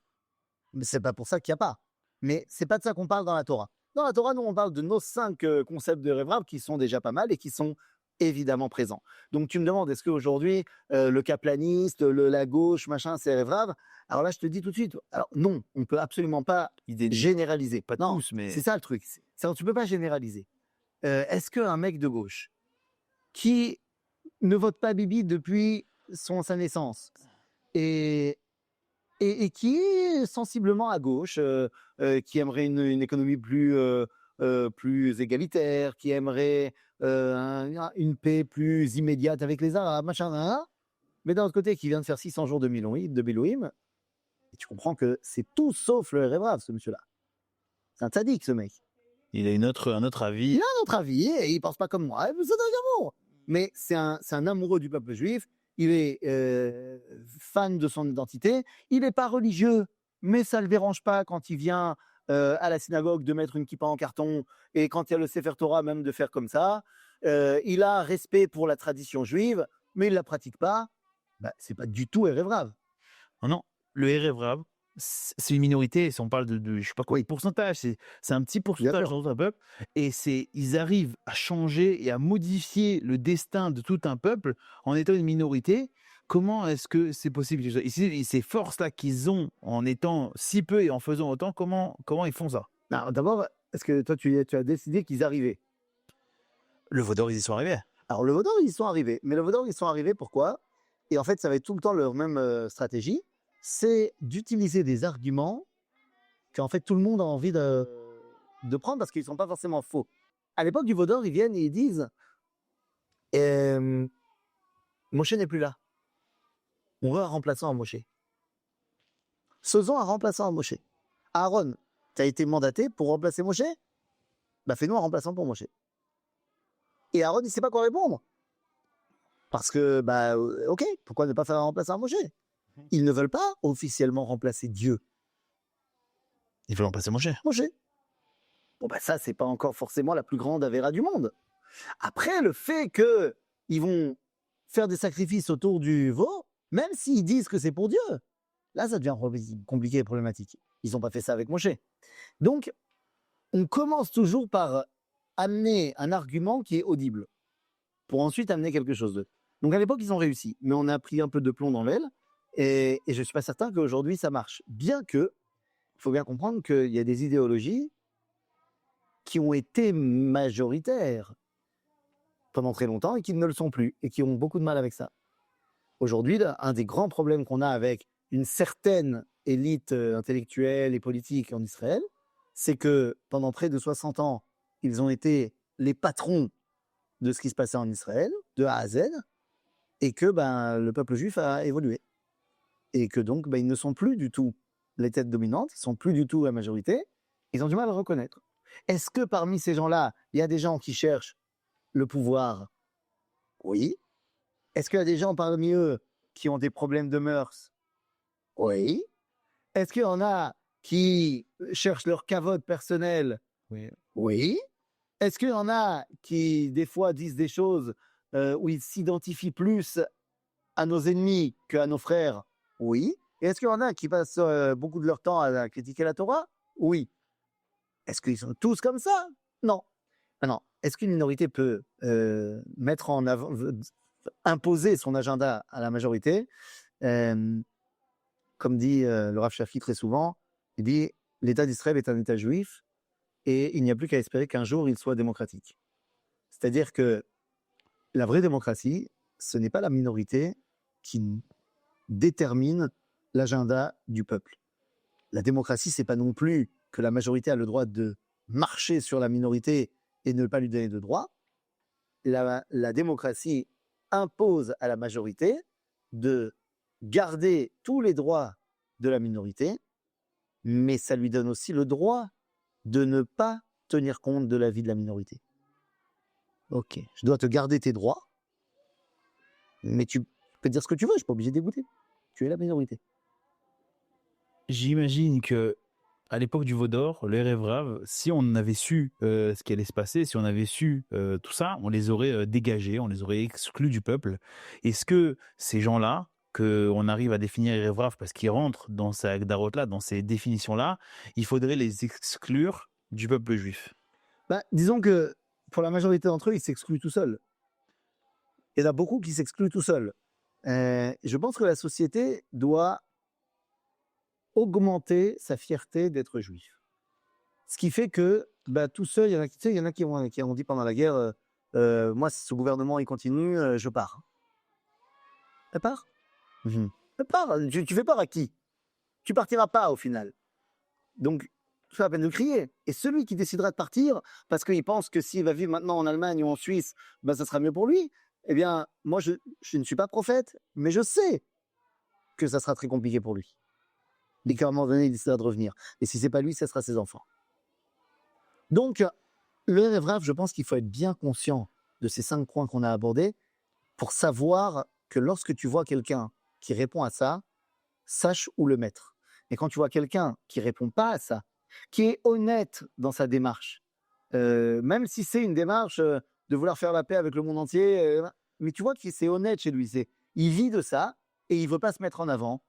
Mais c'est pas pour ça qu'il n'y a pas. Mais c'est pas de ça qu'on parle dans la Torah. Dans la Torah, nous, on parle de nos 5 concepts de Erev Rav qui sont déjà pas mal et qui sont évidemment présents. Donc, tu me demandes, est-ce qu'aujourd'hui, le caplaniste, la gauche, machin, c'est Erev Rav? Alors là, je te dis tout de suite, alors non, on ne peut absolument pas généraliser. Pas non, tous, mais. c'est ça le truc. Tu ne peux pas généraliser. Est-ce qu'un mec de gauche qui ne vote pas Bibi depuis sa naissance et qui est sensiblement à gauche, qui aimerait une économie plus égalitaire, qui aimerait une paix plus immédiate avec les Arabes, machin, mais d'un autre côté, qui vient de faire 600 jours de Bilouim, et tu comprends que c'est tout sauf le Erev Rav, ce monsieur-là. C'est un tzaddik, ce mec. Il a un autre avis. Il a un autre avis et il pense pas comme moi. C'est un amour. Mais c'est un amoureux du peuple juif. Il est fan de son identité. Il n'est pas religieux, mais ça ne le dérange pas quand il vient à la synagogue de mettre une kippa en carton et quand il y a le Sefer Torah même de faire comme ça. Il a respect pour la tradition juive, mais il ne la pratique pas. Bah, c'est pas du tout Erev Rav. Non. le Erev c'est une minorité, si on parle de je sais pas quoi de Oui, pourcentage, c'est un petit bien pourcentage sûr. dans un peuple et ils arrivent à changer et à modifier le destin de tout un peuple en étant une minorité. Comment est-ce que c'est possible? Et ces forces-là qu'ils ont en étant si peu et en faisant autant, comment ils font ça? Alors d'abord, est-ce que toi tu as décidé qu'ils arrivaient? Le Vaudor, ils y sont arrivés. Alors le Vaudor, ils y sont arrivés. Mais le Vaudor, ils sont arrivés pourquoi? Et en fait, ça va être tout le temps leur même, stratégie, c'est d'utiliser des arguments qu'en fait tout le monde a envie de prendre parce qu'ils sont pas forcément faux. À l'époque du Vaudor, ils viennent et ils disent: «Moshe n'est plus là. On veut un remplaçant à Moshe. Faisons un remplaçant à Moshe. Aaron, tu as été mandaté pour remplacer Moshe? Bah, fais-nous un remplaçant pour Moshe». Et Aaron, il sait pas quoi répondre. Parce que, bah, OK, pourquoi ne pas faire un remplaçant à Moshe? Ils ne veulent pas officiellement remplacer Dieu, Ils veulent remplacer Moshe. Moshe. Bon, bah, ça, c'est pas encore forcément la plus grande avéra du monde. Après, le fait qu'ils vont faire des sacrifices autour du veau, même s'ils disent que c'est pour Dieu, là, ça devient compliqué et problématique. Ils n'ont pas fait ça avec Moshe. Donc, on commence toujours par amener un argument qui est audible, pour ensuite amener quelque chose d'autre. Donc, à l'époque, ils ont réussi, mais on a pris un peu de plomb dans l'aile, et je ne suis pas certain qu'aujourd'hui, ça marche. Bien que, il faut bien comprendre qu'il y a des idéologies qui ont été majoritaires pendant très longtemps et qui ne le sont plus, et qui ont beaucoup de mal avec ça. Aujourd'hui, un des grands problèmes qu'on a avec une certaine élite intellectuelle et politique en Israël, c'est que pendant près de 60 ans, ils ont été les patrons de ce qui se passait en Israël, de A à Z, et que le peuple juif a évolué. Et que donc, ils ne sont plus du tout les têtes dominantes, ils ne sont plus du tout la majorité, ils ont du mal à le reconnaître. Est-ce que parmi ces gens-là, il y a des gens qui cherchent le pouvoir? Oui. Est-ce qu'il y a des gens parmi eux qui ont des problèmes de mœurs? Oui. Est-ce qu'il y en a qui cherchent leur cavote personnelle? Oui. Oui. Est-ce qu'il y en a qui, des fois, disent des choses où ils s'identifient plus à nos ennemis qu'à nos frères? Oui. Et est-ce qu'il y en a qui passent beaucoup de leur temps à critiquer la Torah? Oui. Est-ce qu'ils sont tous comme ça? Non. Maintenant, est-ce qu'une minorité peut mettre en avant, imposer son agenda à la majorité? Comme dit le Rav Shafi très souvent, il dit l'État d'Israël est un État juif et il n'y a plus qu'à espérer qu'un jour il soit démocratique. C'est-à-dire que la vraie démocratie, ce n'est pas la minorité qui détermine l'agenda du peuple. La démocratie, c'est pas non plus que la majorité a le droit de marcher sur la minorité et ne pas lui donner de droit. La démocratie impose à la majorité de garder tous les droits de la minorité, mais ça lui donne aussi le droit de ne pas tenir compte de l'avis de la minorité. Ok, je dois te garder tes droits, mais tu peux dire ce que tu veux, je ne suis pas obligé d'écouter. Tu es la minorité. J'imagine que à l'époque du Vaudor, le Erev, si on avait su ce qui allait se passer, si on avait su tout ça, on les aurait dégagés, on les aurait exclus du peuple. Est-ce que ces gens-là, qu'on arrive à définir Erev parce qu'ils rentrent dans ces Agdarot-là, dans ces définitions-là, il faudrait les exclure du peuple juif? Disons que pour la majorité d'entre eux, ils s'excluent tout seuls. Il y en a beaucoup qui s'excluent tout seuls. Je pense que la société doit augmenter sa fierté d'être juif. Ce qui fait que tout seul, il y en a qui ont dit pendant la guerre, moi, si ce gouvernement il continue, je pars. Elle part. Elle part. Tu fais part à qui? Tu partiras pas au final. Donc, c'est la peine de crier. Et celui qui décidera de partir, parce qu'il pense que s'il va vivre maintenant en Allemagne ou en Suisse, ça sera mieux pour lui, eh bien, moi, je ne suis pas prophète, mais je sais que ça sera très compliqué pour lui. Et qu'à un moment donné, il décidera de revenir. Et si c'est pas lui, ça sera ses enfants. Donc, le Erev, je pense qu'il faut être bien conscient de ces 5 points qu'on a abordés pour savoir que lorsque tu vois quelqu'un qui répond à ça, sache où le mettre. Et quand tu vois quelqu'un qui répond pas à ça, qui est honnête dans sa démarche, même si c'est une démarche de vouloir faire la paix avec le monde entier, mais tu vois que c'est honnête chez lui, il vit de ça et il veut pas se mettre en avant,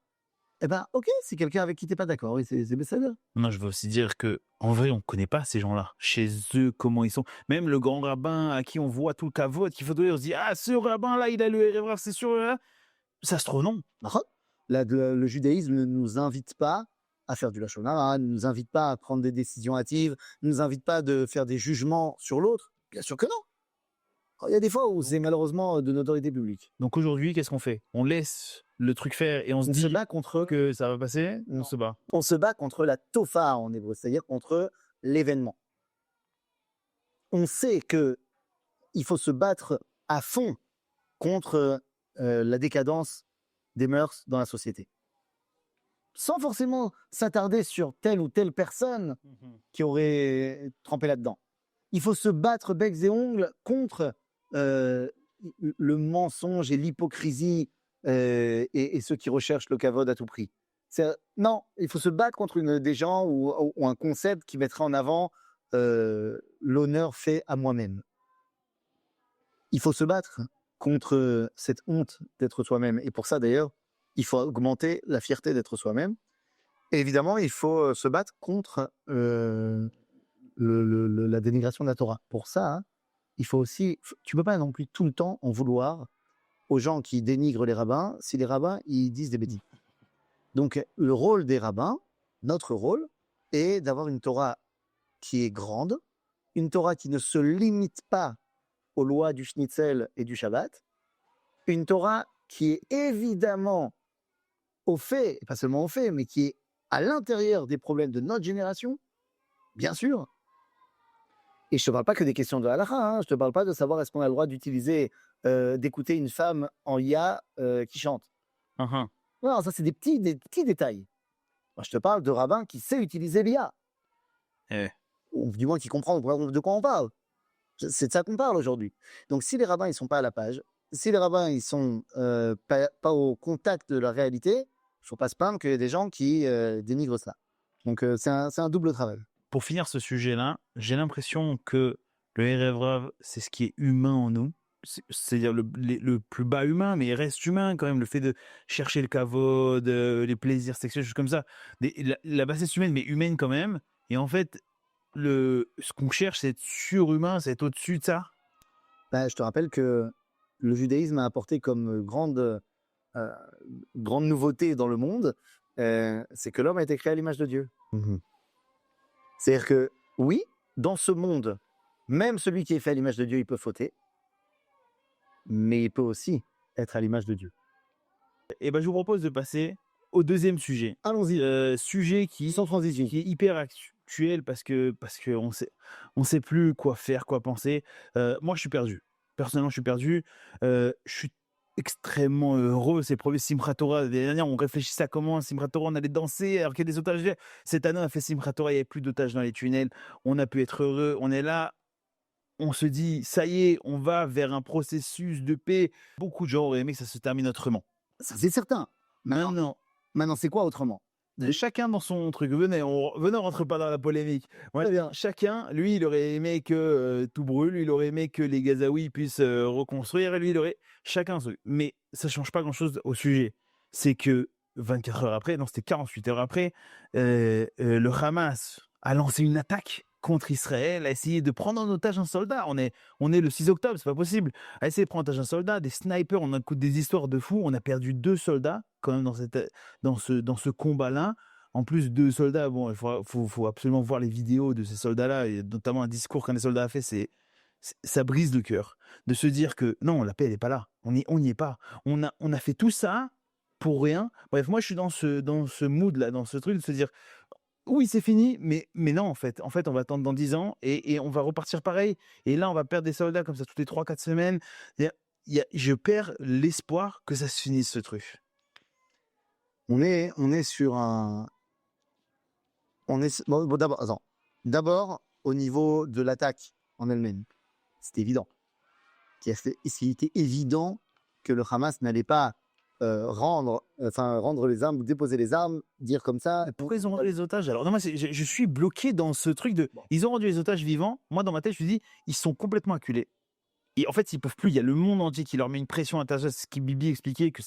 Eh ben, ok, c'est quelqu'un avec qui t'es pas d'accord, oui, c'est Besséder. Non, je veux aussi dire que en vrai, on connaît pas ces gens-là. Chez eux, comment ils sont. Même le grand rabbin à qui on voit tout le kavod qu'il faudrait, on se dit ah ce rabbin-là, il a le Erev, c'est sûr. Là. Ça se trouve non. D'accord. Le judaïsme ne nous invite pas à faire du lachon hara, ne nous invite pas à prendre des décisions hâtives, ne nous invite pas de faire des jugements sur l'autre. Bien sûr que non. Il y a des fois où c'est malheureusement de notoriété publique. Donc aujourd'hui, qu'est-ce qu'on fait? On laisse le truc faire et on se On dit se bat contre que ça va passer. On se bat. on se bat contre la tofa en hébreu, c'est-à-dire contre l'événement. On sait que il faut se battre à fond contre la décadence des mœurs dans la société. Sans forcément s'attarder sur telle ou telle personne qui aurait trempé là-dedans. Il faut se battre becs et ongles contre le mensonge et l'hypocrisie et ceux qui recherchent le kavod à tout prix. Non, il faut se battre contre des gens ou un concept qui mettrait en avant l'honneur fait à moi-même. Il faut se battre contre cette honte d'être soi-même. Et pour ça, d'ailleurs, il faut augmenter la fierté d'être soi-même. Et évidemment, il faut se battre contre la dénigration de la Torah. Pour ça, hein, il faut aussi... Tu peux pas non plus tout le temps en vouloir aux gens qui dénigrent les rabbins si les rabbins, ils disent des bêtises. Donc, le rôle des rabbins, notre rôle, est d'avoir une Torah qui est grande, une Torah qui ne se limite pas aux lois du Schnitzel et du Shabbat, une Torah qui est évidemment au fait, et pas seulement au fait, mais qui est à l'intérieur des problèmes de notre génération, bien sûr. Et je ne te parle pas que des questions de halakha, hein, je ne te parle pas de savoir est-ce qu'on a le droit d'utiliser, d'écouter une femme en ya qui chante. Non, ça c'est des petits détails. Moi, je te parle de rabbin qui sait utiliser l'IA. Ou du moins qui comprend de quoi on parle. C'est de ça qu'on parle aujourd'hui. Donc si les rabbins ils sont pas à la page, si les rabbins ils sont pas au contact de la réalité, il ne faut pas se plaindre qu'il y ait des gens qui dénigrent cela. Donc c'est un double travail. Pour finir ce sujet-là, j'ai l'impression que le Erev Rav, c'est ce qui est humain en nous. C'est-à-dire le plus bas humain, mais il reste humain quand même. Le fait de chercher le kavod, les plaisirs sexuels, choses comme ça. La bassesse humaine, mais humaine quand même. Et en fait, ce qu'on cherche, c'est être surhumain, c'est être au-dessus de ça. Ben, je te rappelle que le judaïsme a apporté comme grande nouveauté dans le monde, c'est que l'homme a été créé à l'image de Dieu. C'est-à-dire que, oui, dans ce monde, même celui qui est fait à l'image de Dieu, il peut fauter, mais il peut aussi être à l'image de Dieu. Et ben, je vous propose de passer au deuxième sujet. Allons-y. Sujet Sans transition. qui est hyper actuel parce que on sait plus quoi faire, quoi penser. Moi, je suis perdu. Personnellement, je suis perdu. Je suis extrêmement heureux. Ces premiers Simchat Torah, l'année dernière, on réfléchissait à comment Simchat Torah, on allait danser alors qu'il y a des otages. Cette année, on a fait Simchat Torah, il n'y avait plus d'otages dans les tunnels. On a pu être heureux. On est là. On se dit, ça y est, on va vers un processus de paix. Beaucoup de gens auraient aimé que ça se termine autrement. Ça, c'est certain. Maintenant, c'est quoi autrement? Chacun dans son truc. Venez, on rentre pas dans la polémique. Ouais, Très bien. chacun, lui, il aurait aimé que tout brûle, lui, il aurait aimé que les Gazaouis puissent reconstruire, et lui, il aurait chacun son truc. Mais ça change pas grand-chose au sujet. C'est que 24 heures après, non, c'était 48 heures après, le Hamas a lancé une attaque contre Israël, a essayé de prendre en otage un soldat. On est le 6 octobre, c'est pas possible. A essayé de prendre en otage un soldat, des snipers, on écoute des histoires de fous. On a perdu 2 soldats quand même dans ce combat-là. En plus, 2 soldats, bon, il faut absolument voir les vidéos de ces soldats-là, et notamment un discours qu'un des soldats a fait, ça brise le cœur de se dire que non, la paix, elle n'est pas là. On n'y est pas. On a fait tout ça pour rien. Bref, moi, je suis dans ce mood-là, dans ce truc de se dire, oui, c'est fini, mais non, en fait, on va attendre dans 10 ans et on va repartir pareil. Et là, on va perdre des soldats comme ça toutes les 3-4 semaines. Je perds l'espoir que ça se finisse, ce truc. On est sur un... Bon, d'abord, au niveau de l'attaque en elle-même, c'était évident. Il était évident que le Hamas n'allait pas rendre les armes, déposer les armes, dire comme ça. Pourquoi ils ont rendu les otages alors? Non, moi, je suis bloqué dans ce truc de. Ils ont rendu les otages vivants. Moi, dans ma tête, je me dis, ils sont complètement acculés. Et en fait, ils peuvent plus. Il y a le monde entier qui leur met une pression internationale. C'est ce que Bibi expliquait, que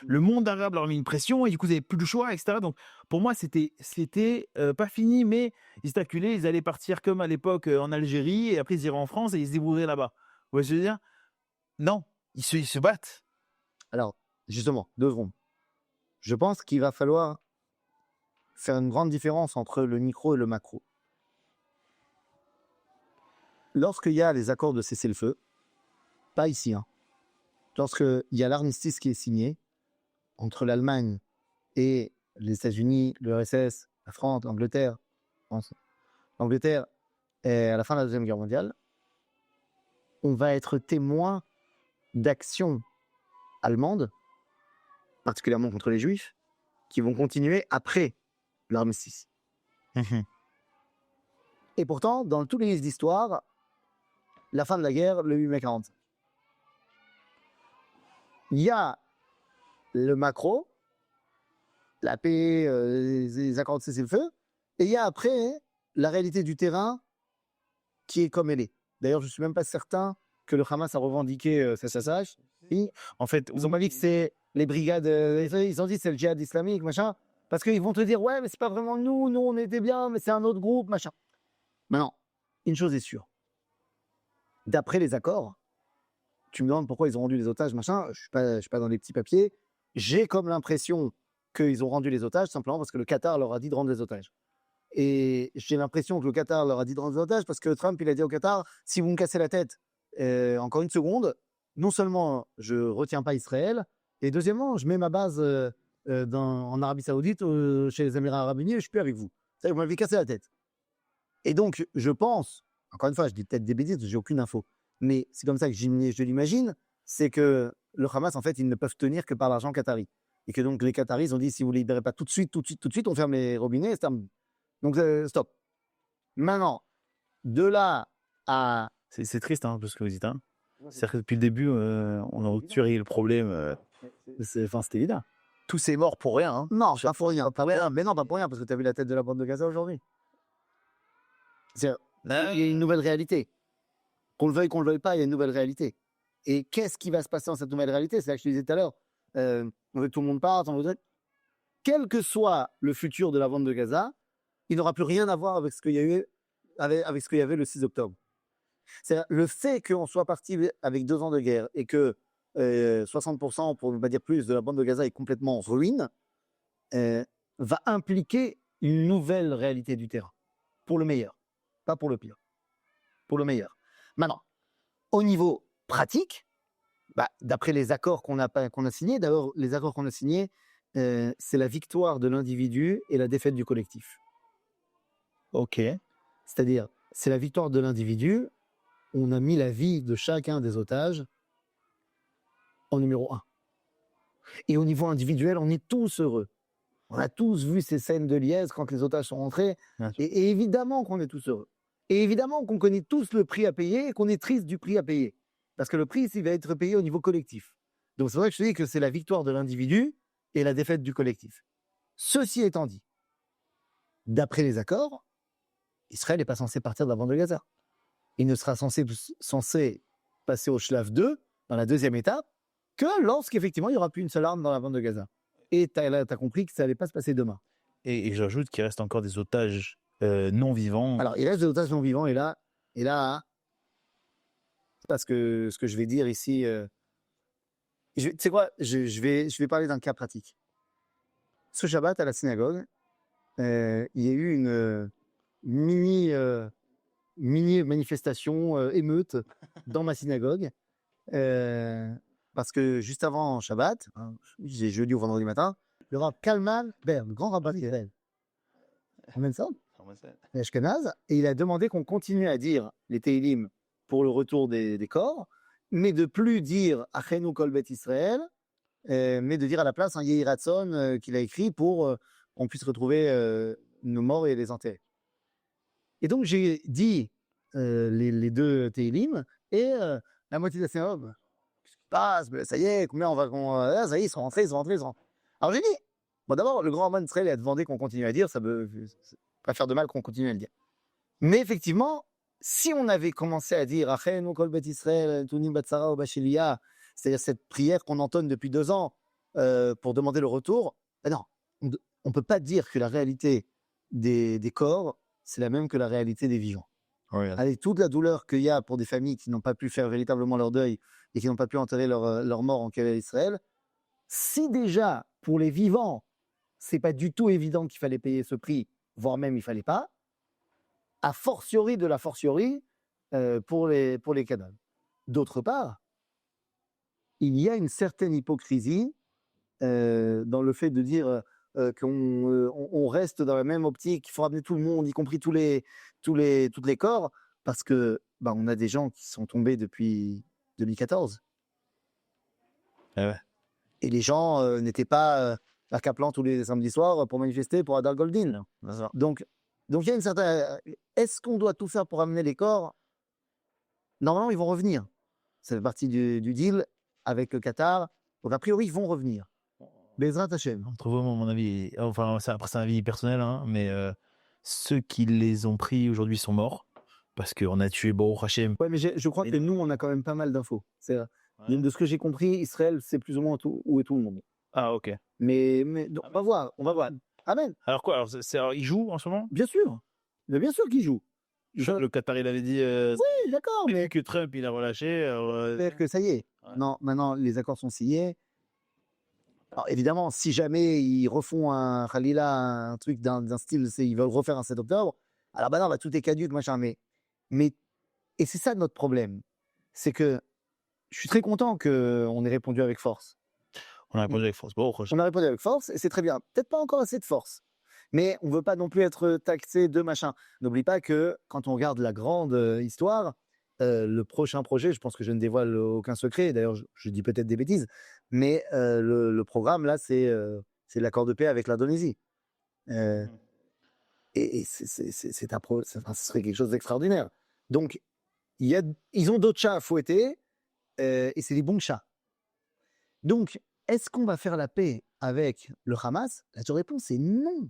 le monde arabe leur met une pression et du coup, ils n'avaient plus de choix, etc. Donc, pour moi, c'était pas fini, mais ils se calculaient. Ils allaient partir comme à l'époque en Algérie et après, ils iraient en France et ils se débrouilleraient là-bas. Vous voyez ce que je veux dire? Non, ils se battent. Alors, justement, 2 secondes. Je pense qu'il va falloir faire une grande différence entre le micro et le macro. Lorsqu'il y a les accords de cessez-le-feu, pas ici, hein, lorsqu'il y a l'armistice qui est signé entre l'Allemagne et les États-Unis, l'URSS, la France, l'Angleterre, l'Angleterre, et à la fin de la Deuxième Guerre mondiale, on va être témoin d'actions allemandes, particulièrement contre les Juifs, qui vont continuer après l'armistice. Et pourtant, dans tous les livres d'histoire, la fin de la guerre, le 8 mai 45. Il y a le macro, la paix, les accords de cessez-le-feu, et il y a après la réalité du terrain qui est comme elle est. D'ailleurs, je ne suis même pas certain que le Hamas a revendiqué ce cessage. En fait, Ils ont pas dit que c'est les brigades, ils ont dit que c'est le djihad islamique, machin, parce qu'ils vont te dire, ouais, mais c'est pas vraiment nous on était bien, mais c'est un autre groupe, machin. Maintenant, une chose est sûre. D'après les accords, tu me demandes pourquoi ils ont rendu les otages, machin, je suis pas dans les petits papiers, j'ai comme l'impression qu'ils ont rendu les otages simplement parce que le Qatar leur a dit de rendre les otages. Et j'ai l'impression que le Qatar leur a dit de rendre les otages parce que Trump, il a dit au Qatar, si vous me cassez la tête encore une seconde, non seulement je retiens pas Israël, et deuxièmement, je mets ma base en Arabie Saoudite, chez les Émirats Arabes Unis, et je suis plus avec vous. Ça, vous m'avez cassé la tête. Et donc, je pense, encore une fois, je dis peut-être des bêtises, j'ai aucune info, mais c'est comme ça que je l'imagine, c'est que le Hamas, en fait, ils ne peuvent tenir que par l'argent qatari. Et que donc, les Qataris ont dit, si vous ne libérez pas tout de suite, on ferme les robinets, c'est terminé. Donc, stop. Maintenant, de là à... c'est triste, hein, parce que vous dites. Hein. C'est-à-dire que depuis le début, on a tué le problème. C'était évident. Tous ces morts pour rien. Hein. Non, pas pour rien. Pas rien. Mais non, pas pour rien, parce que tu as vu la tête de la bande de Gaza aujourd'hui. Il y a une nouvelle réalité. Qu'on le veuille pas, il y a une nouvelle réalité. Et qu'est-ce qui va se passer dans cette nouvelle réalité? C'est là que je te disais tout à l'heure. On veut que tout le monde parte, quel que soit le futur de la bande de Gaza, il n'aura plus rien à voir avec ce qu'il y a eu, avec ce qu'il y avait le 6 octobre. C'est le fait qu'on soit parti avec 2 ans de guerre et que 60%, pour ne pas dire plus, de la bande de Gaza est complètement en ruine, va impliquer une nouvelle réalité du terrain. Pour le meilleur, pas pour le pire. Pour le meilleur. Maintenant, au niveau pratique, d'après les accords qu'on a signés, d'abord, les accords qu'on a signés, c'est la victoire de l'individu et la défaite du collectif. Ok. C'est-à-dire, c'est la victoire de l'individu. On a mis la vie de chacun des otages en numéro 1. Et au niveau individuel, on est tous heureux. On a tous vu ces scènes de liesse quand les otages sont rentrés. Et évidemment qu'on est tous heureux. Et évidemment qu'on connaît tous le prix à payer et qu'on est triste du prix à payer. Parce que le prix, il va être payé au niveau collectif. Donc c'est vrai que je te dis que c'est la victoire de l'individu et la défaite du collectif. Ceci étant dit, d'après les accords, Israël n'est pas censé partir de la bande de Gaza. Il ne sera censé passer au Shlav 2, dans la deuxième étape, que lorsqu'effectivement il n'y aura plus une seule arme dans la bande de Gaza. Et tu as compris que ça n'allait pas se passer demain. Et j'ajoute qu'il reste encore des otages non vivants. Alors, il reste des otages non vivants, et là parce que ce que je vais dire ici, tu sais quoi, je vais parler d'un cas pratique. Ce Shabbat, à la synagogue, il y a eu une mini manifestation, émeute dans ma synagogue, parce que juste avant Shabbat, hein, j'ai jeudi ou vendredi matin, le rabbin Kalman Bern, le grand rabbin d'Israël, ramène ça, Ashkenaz, et il a demandé qu'on continue à dire les Teilim pour le retour des corps, mais de plus dire Achenu Kol Bet Israël, mais de dire à la place un Yehi Ratzon qu'il a écrit pour qu'on puisse retrouver nos morts et les enterrer. Et donc j'ai dit les 2 Teilim, et la moitié de la synagogue, qu'est-ce qui passe? Ça y est, combien ça y est, ils sont rentrés. Alors j'ai dit, bon, d'abord, le grand rabbin d'Israël a demandé qu'on continue à dire, ça peut pas faire de mal qu'on continue à le dire. Mais effectivement, si on avait commencé à dire Achenu kol bet Israël, tunim batzara ou bashilia, c'est-à-dire cette prière qu'on entonne depuis 2 ans pour demander le retour, ben non, on ne peut pas dire que la réalité des corps, c'est la même que la réalité des vivants. Avec toute la douleur qu'il y a pour des familles qui n'ont pas pu faire véritablement leur deuil et qui n'ont pas pu enterrer leur mort en Kével Israël, si déjà pour les vivants, c'est pas du tout évident qu'il fallait payer ce prix, voire même il fallait pas, a fortiori de la fortiori pour les cadavres. D'autre part, il y a une certaine hypocrisie dans le fait de dire qu'on reste dans la même optique, qu'il faut ramener tout le monde, y compris tous les corps, parce que on a des gens qui sont tombés depuis 2014. Ah ouais. Et les gens n'étaient pas à Kaplan tous les samedis soirs pour manifester pour Adar Goldin. Donc il y a une certaine... Est-ce qu'on doit tout faire pour ramener les corps? Normalement, ils vont revenir. Ça fait partie du deal avec le Qatar. Donc, a priori, ils vont revenir. Bezrat Hashem. Entre vous, mon avis, enfin, après, c'est un avis personnel, hein, mais ceux qui les ont pris aujourd'hui sont morts parce qu'on a tué Baruch Hashem. Ouais, mais je crois que nous, on a quand même pas mal d'infos. De ce que j'ai compris, Israël, c'est plus ou moins où est tout le monde. Ah, ok. Mais donc, on va voir. Amen. Alors quoi? Alors, ils jouent en ce moment? Bien sûr. Mais bien sûr qu'ils jouent. Le Qatar, il avait dit. Oui, d'accord. Mais que Trump, il a relâché. J'espère que ça y est. Ouais. Non, maintenant, les accords sont signés. Alors, évidemment, si jamais ils refont un Khalila, un truc d'un style, ils veulent refaire un 7 octobre, alors non, là, tout est caduque, machin. Mais, et c'est ça notre problème. C'est que je suis très content qu'on ait répondu avec force. On a répondu avec force. Bon, on a répondu avec force et c'est très bien. Peut-être pas encore assez de force. Mais on ne veut pas non plus être taxé de machin. N'oublie pas que quand on regarde la grande histoire, le prochain projet, je pense que je ne dévoile aucun secret, d'ailleurs je dis peut-être des bêtises, mais le programme là, c'est l'accord de paix avec l'Indonésie. Et ce serait quelque chose d'extraordinaire. Donc, ils ont d'autres chats à fouetter, et c'est des bons chats. Donc, est-ce qu'on va faire la paix avec le Hamas? La réponse est non.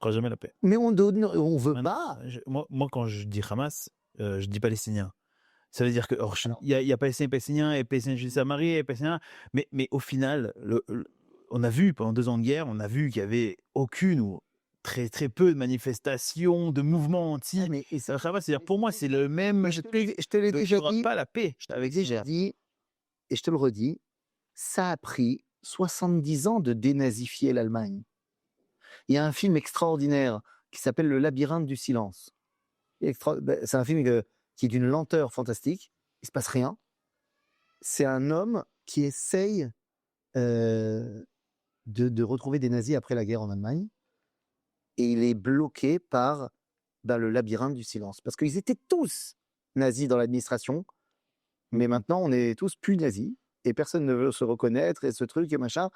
On fera jamais la paix. Mais on veut pas. Moi, quand je dis Hamas, je dis palestinien. Ça veut dire que il y a palestiniens et palestiniens juifs Samarie et palestiniens, mais au final, on a vu pendant 2 ans de guerre, on a vu qu'il y avait aucune ou très très peu de manifestations, de mouvements anti. Mais c'est-à-dire pour moi, c'est le même. Je te l'ai déjà dit. Pas la paix. Je t'avais déjà dit et je te le redis. Ça a pris 70 ans de dénazifier l'Allemagne. Il y a un film extraordinaire qui s'appelle Le labyrinthe du silence. C'est un film qui est d'une lenteur fantastique. Il ne se passe rien. C'est un homme qui essaye de retrouver des nazis après la guerre en Allemagne. Et il est bloqué par le labyrinthe du silence. Parce qu'ils étaient tous nazis dans l'administration. Mais maintenant, on est tous plus nazis. Et personne ne veut se reconnaître et ce truc et machin.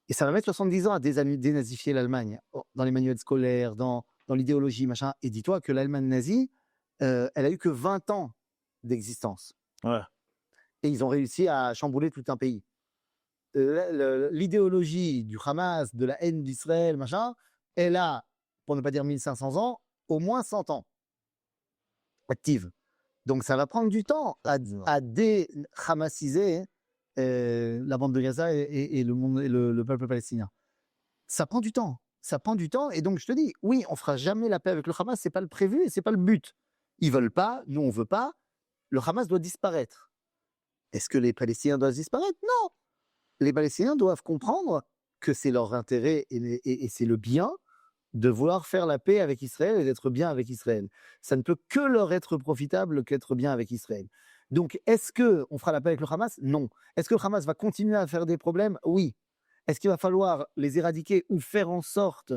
Et ça va mettre 70 ans à dénazifier l'Allemagne, dans les manuels scolaires, dans l'idéologie, machin. Et dis-toi que l'Allemagne nazie, elle a eu que 20 ans d'existence. Ouais. Et ils ont réussi à chambouler tout un pays. L'idéologie du Hamas, de la haine d'Israël, machin, elle a, pour ne pas dire 1500 ans, au moins 100 ans active. Donc ça va prendre du temps à dé-hamasiser la bande de Gaza et le peuple palestinien. Ça prend du temps. Et donc je te dis, oui, on fera jamais la paix avec le Hamas, c'est pas le prévu et c'est pas le but. Ils veulent pas, nous on veut pas. Le Hamas doit disparaître. Est-ce que les Palestiniens doivent disparaître? Non. Les Palestiniens doivent comprendre que c'est leur intérêt et c'est le bien de vouloir faire la paix avec Israël et d'être bien avec Israël. Ça ne peut que leur être profitable qu'être bien avec Israël. Donc, est-ce qu'on fera la paix avec le Hamas? Non. Est-ce que le Hamas va continuer à faire des problèmes? Oui. Est-ce qu'il va falloir les éradiquer ou faire en sorte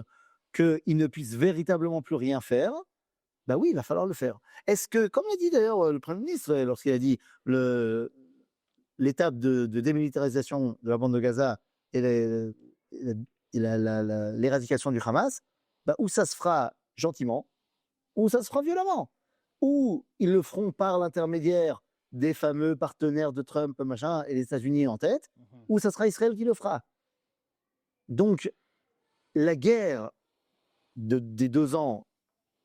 qu'ils ne puissent véritablement plus rien faire? Ben oui, il va falloir le faire. Est-ce que, comme l'a dit d'ailleurs le Premier ministre, lorsqu'il a dit l'étape de démilitarisation de la bande de Gaza et l'éradication du Hamas, ou ça se fera gentiment, ou ça se fera violemment. Ou ils le feront par l'intermédiaire des fameux partenaires de Trump, machin, et les États-Unis en tête, ou ça sera Israël qui le fera. Donc, la guerre des 2 ans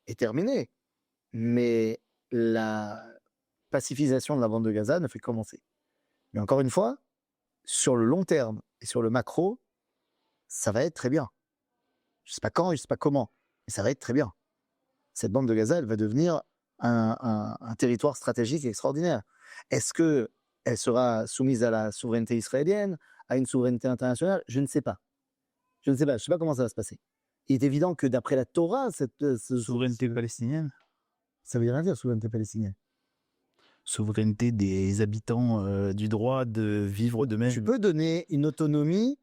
est terminée, mais la pacification de la bande de Gaza ne fait que commencer. Mais encore une fois, sur le long terme et sur le macro, ça va être très bien. Je ne sais pas quand, je ne sais pas comment, mais ça va être très bien. Cette bande de Gaza, elle va devenir un territoire stratégique extraordinaire. Est-ce qu'elle sera soumise à la souveraineté israélienne, à une souveraineté internationale? Je ne sais pas. Je ne sais pas. Je ne sais pas comment ça va se passer. Il est évident que d'après la Torah, Souveraineté palestinienne, ça veut rien dire souveraineté palestinienne. souveraineté des habitants du droit de vivre Tu d'eux-mêmes. peux donner une autonomie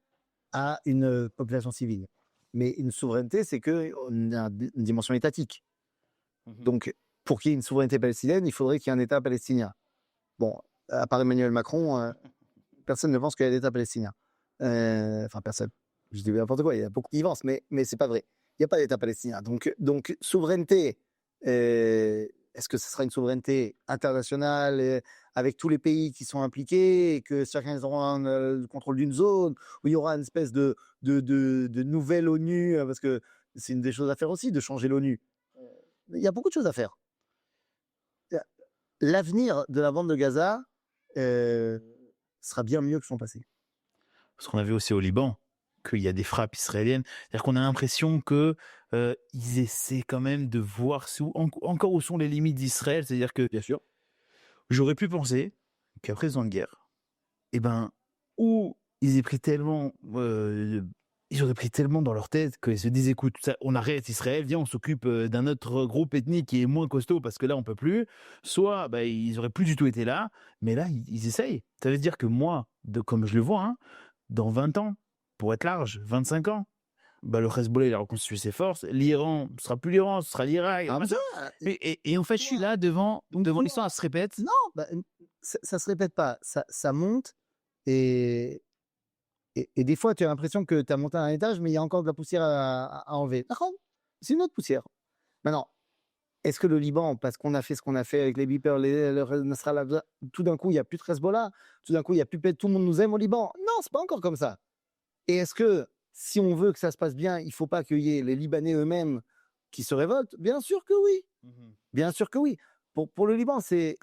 à une population civile. Mais une souveraineté, c'est qu'on a une dimension étatique. Donc, pour qu'il y ait une souveraineté palestinienne, il faudrait qu'il y ait un État palestinien. Bon, à part Emmanuel Macron, personne ne pense qu'il y a d'État palestinien. Enfin, personne. Je dis n'importe quoi, il y a beaucoup qui y pensent, mais c'est pas vrai. Il n'y a pas d'État palestinien. Donc souveraineté, est-ce que ce sera une souveraineté internationale avec tous les pays qui sont impliqués et que chacun aura le contrôle d'une zone, où il y aura une espèce de nouvelle ONU, parce que c'est une des choses à faire aussi, de changer l'ONU. Il y a beaucoup de choses à faire. L'avenir de la bande de Gaza sera bien mieux que son passé. Parce qu'on a vu aussi au Liban qu'il y a des frappes israéliennes. C'est-à-dire qu'on a l'impression que ils essaient quand même de voir encore où sont les limites d'Israël. C'est-à-dire que, Bien sûr. j'aurais pu penser qu'après ce guerre, eh ben, où ils aient pris tellement, ils auraient pris tellement dans leur tête qu'ils se disent, écoute, on arrête Israël, viens, on s'occupe d'un autre groupe ethnique qui est moins costaud parce que là, on peut plus. Soit, ils auraient plus du tout été là, mais là, ils essayent. Ça veut dire que moi, comme je le vois, hein, dans 20 ans, pour être large, 25 ans, le Hezbollah, il a reconstitué ses forces. L'Iran, ce sera plus l'Iran, ce sera l'Irak. Et en fait, je suis là devant l'histoire, elle se répète. Non, ça se répète pas. Ça monte et des fois, tu as l'impression que tu as monté un étage, mais il y a encore de la poussière à enlever. D'accord, c'est une autre poussière. Maintenant, est-ce que le Liban, parce qu'on a fait ce qu'on a fait avec les beepers, le Nasrallah, tout d'un coup, il n'y a plus de Hezbollah, tout d'un coup, il n'y a plus tout le monde nous aime au Liban? Non, c'est pas encore comme ça. Et est-ce que si on veut que ça se passe bien, il ne faut pas qu'il y ait les Libanais eux-mêmes qui se révoltent? Bien sûr que oui. Bien sûr que oui. Pour le Liban, c'est,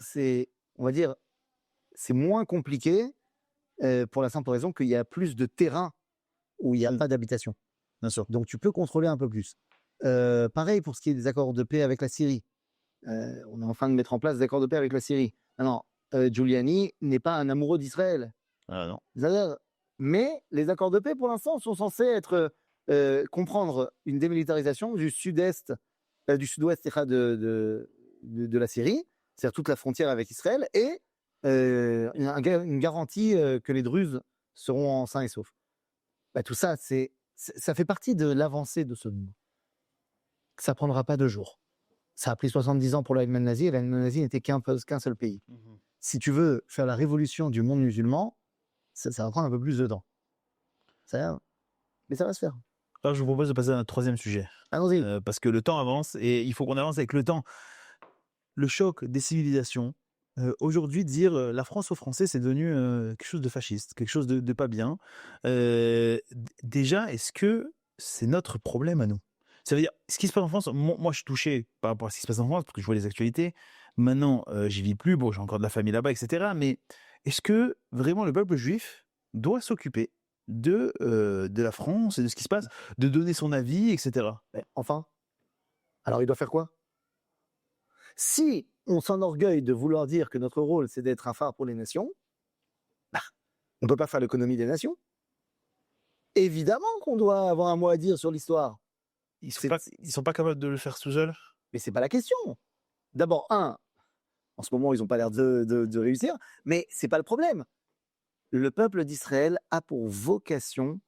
on va dire, c'est moins compliqué pour la simple raison qu'il y a plus de terrain où il n'y a pas d'habitation. Bien sûr. Donc tu peux contrôler un peu plus. Pareil pour ce qui est des accords de paix avec la Syrie. On est en train de mettre en place des accords de paix avec la Syrie. Non, Giuliani n'est pas un amoureux d'Israël. Ah non. Mais les accords de paix, pour l'instant, sont censés comprendre une démilitarisation du sud-est, du sud-ouest de la Syrie, c'est-à-dire toute la frontière avec Israël, et une garantie que les Druzes seront sains et saufs. Tout ça, ça fait partie de l'avancée de ce monde. Ça ne prendra pas 2 jours. Ça a pris 70 ans pour l'Allemagne nazie, et l'Allemagne nazie n'était qu'un seul pays. Si tu veux faire la révolution du monde musulman, ça va prendre un peu plus de temps. Mais ça va se faire. Alors, je vous propose de passer à un troisième sujet. Allons-y. Parce que le temps avance et il faut qu'on avance avec le temps. Le choc des civilisations. Aujourd'hui, dire la France aux Français, c'est devenu quelque chose de fasciste, quelque chose de pas bien. Déjà, est-ce que c'est notre problème à nous? Ça veut dire, ce qui se passe en France, moi je suis touché par rapport à ce qui se passe en France, parce que je vois les actualités. Maintenant, j'y vis plus, bon, j'ai encore de la famille là-bas, etc. Mais est-ce que vraiment le peuple juif doit s'occuper de la France et de ce qui se passe, de donner son avis, etc. Enfin, alors il doit faire quoi? Si on s'enorgueille de vouloir dire que notre rôle, c'est d'être un phare pour les nations, on ne peut pas faire l'économie des nations. Évidemment qu'on doit avoir un mot à dire sur l'histoire. Ils sont pas capables de le faire tout seuls? Mais c'est pas la question. D'abord, en ce moment, ils n'ont pas l'air de réussir, mais c'est pas le problème. Le peuple d'Israël a pour vocation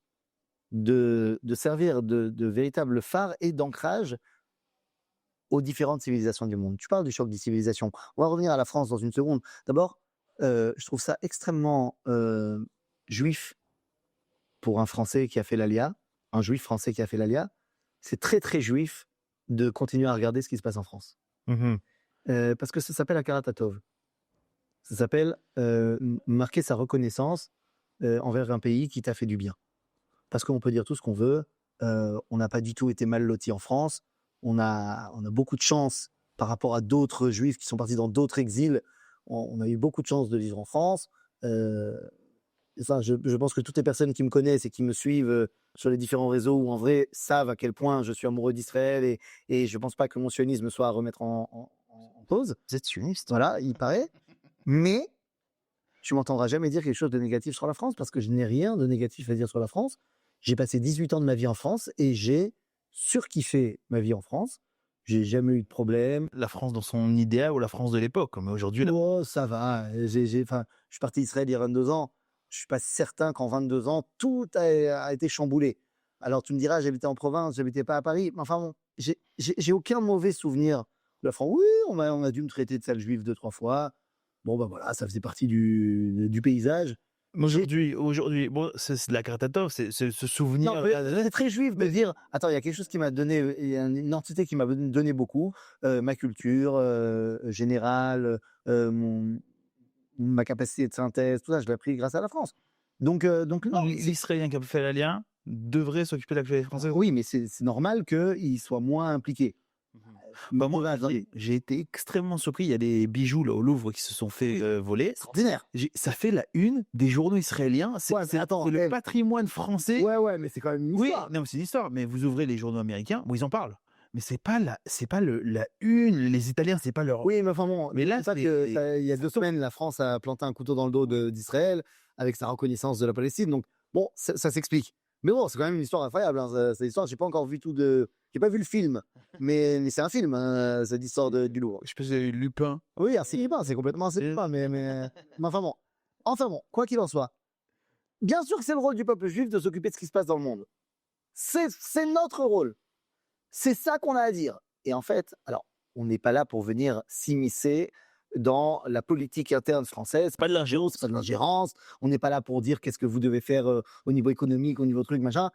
de servir de véritable phare et d'ancrage aux différentes civilisations du monde. Tu parles du choc des civilisations. On va revenir à la France dans une seconde. D'abord, je trouve ça extrêmement juif pour un Français qui a fait l'ALIA, un juif français qui a fait l'ALIA. C'est très, très juif de continuer à regarder ce qui se passe en France. Parce que ça s'appelle Hakarat Hatov. Ça s'appelle marquer sa reconnaissance envers un pays qui t'a fait du bien. Parce qu'on peut dire tout ce qu'on veut, on n'a pas du tout été mal loti en France, on a beaucoup de chance par rapport à d'autres juifs qui sont partis dans d'autres exils, on a eu beaucoup de chance de vivre en France. Ça, je pense que toutes les personnes qui me connaissent et qui me suivent sur les différents réseaux ou en vrai savent à quel point je suis amoureux d'Israël et je ne pense pas que mon sionisme soit à remettre en cause. Vous êtes sioniste? Voilà, il paraît. Mais tu m'entendras jamais dire quelque chose de négatif sur la France parce que je n'ai rien de négatif à dire sur la France. J'ai passé 18 ans de ma vie en France et j'ai surkiffé ma vie en France. J'ai jamais eu de problème. La France dans son idéal ou la France de l'époque? Mais aujourd'hui, là, Oh, ça va. Enfin, je suis parti d'Israël il y a 22 ans. Je suis pas certain qu'en 22 ans, tout a été chamboulé. Alors tu me diras, j'habitais en province, j'habitais pas à Paris. Mais enfin bon, j'ai aucun mauvais souvenir de la France. Oui, on a dû me traiter de sale juif 2-3 fois. Bon, bah voilà, ça faisait partie du paysage. aujourd'hui, bon, c'est de la gratatov, c'est ce souvenir. Non, c'est très juif de dire, attends, il y a quelque chose qui m'a donné, il y a une entité qui m'a donné beaucoup, ma culture générale, ma capacité de synthèse, tout ça, je l'ai appris grâce à la France. Donc non, L'Israélien qui a fait l'alien devrait s'occuper de l'actualité française. oui, mais c'est normal qu'il soit moins impliqué. Bah, moi, j'ai été extrêmement surpris. Il y a des bijoux là, au Louvre qui se sont fait voler. Extraordinaire. Ça fait la une des journaux israéliens. C'est attends, le patrimoine français. Ouais, mais c'est quand même une Oui, histoire. non, c'est une histoire. Mais vous ouvrez les journaux américains, bon, ils en parlent. Mais c'est pas la une. Les Italiens, c'est pas leur. Oui, mais enfin bon, Mais là, c'est ça que, il y a 2 semaines, la France a planté un couteau dans le dos d'Israël avec sa reconnaissance de la Palestine. Donc bon, ça s'explique. Mais bon, c'est quand même une histoire incroyable. Hein, cette histoire, j'ai pas encore vu j'ai pas vu le film, mais c'est un film, hein, cette histoire du Louvre. Je sais pas si vous avez eu Lupin. Oui, Arsène Lupin, c'est complètement Arsène Lupin, mais enfin bon, quoi qu'il en soit, bien sûr que c'est le rôle du peuple juif de s'occuper de ce qui se passe dans le monde. C'est notre rôle. C'est ça qu'on a à dire. Et en fait, alors, on n'est pas là pour venir s'immiscer dans la politique interne française. Pas de l'ingérence. C'est pas de l'ingérence. On n'est pas là pour dire qu'est-ce que vous devez faire au niveau économique, au niveau truc, machin.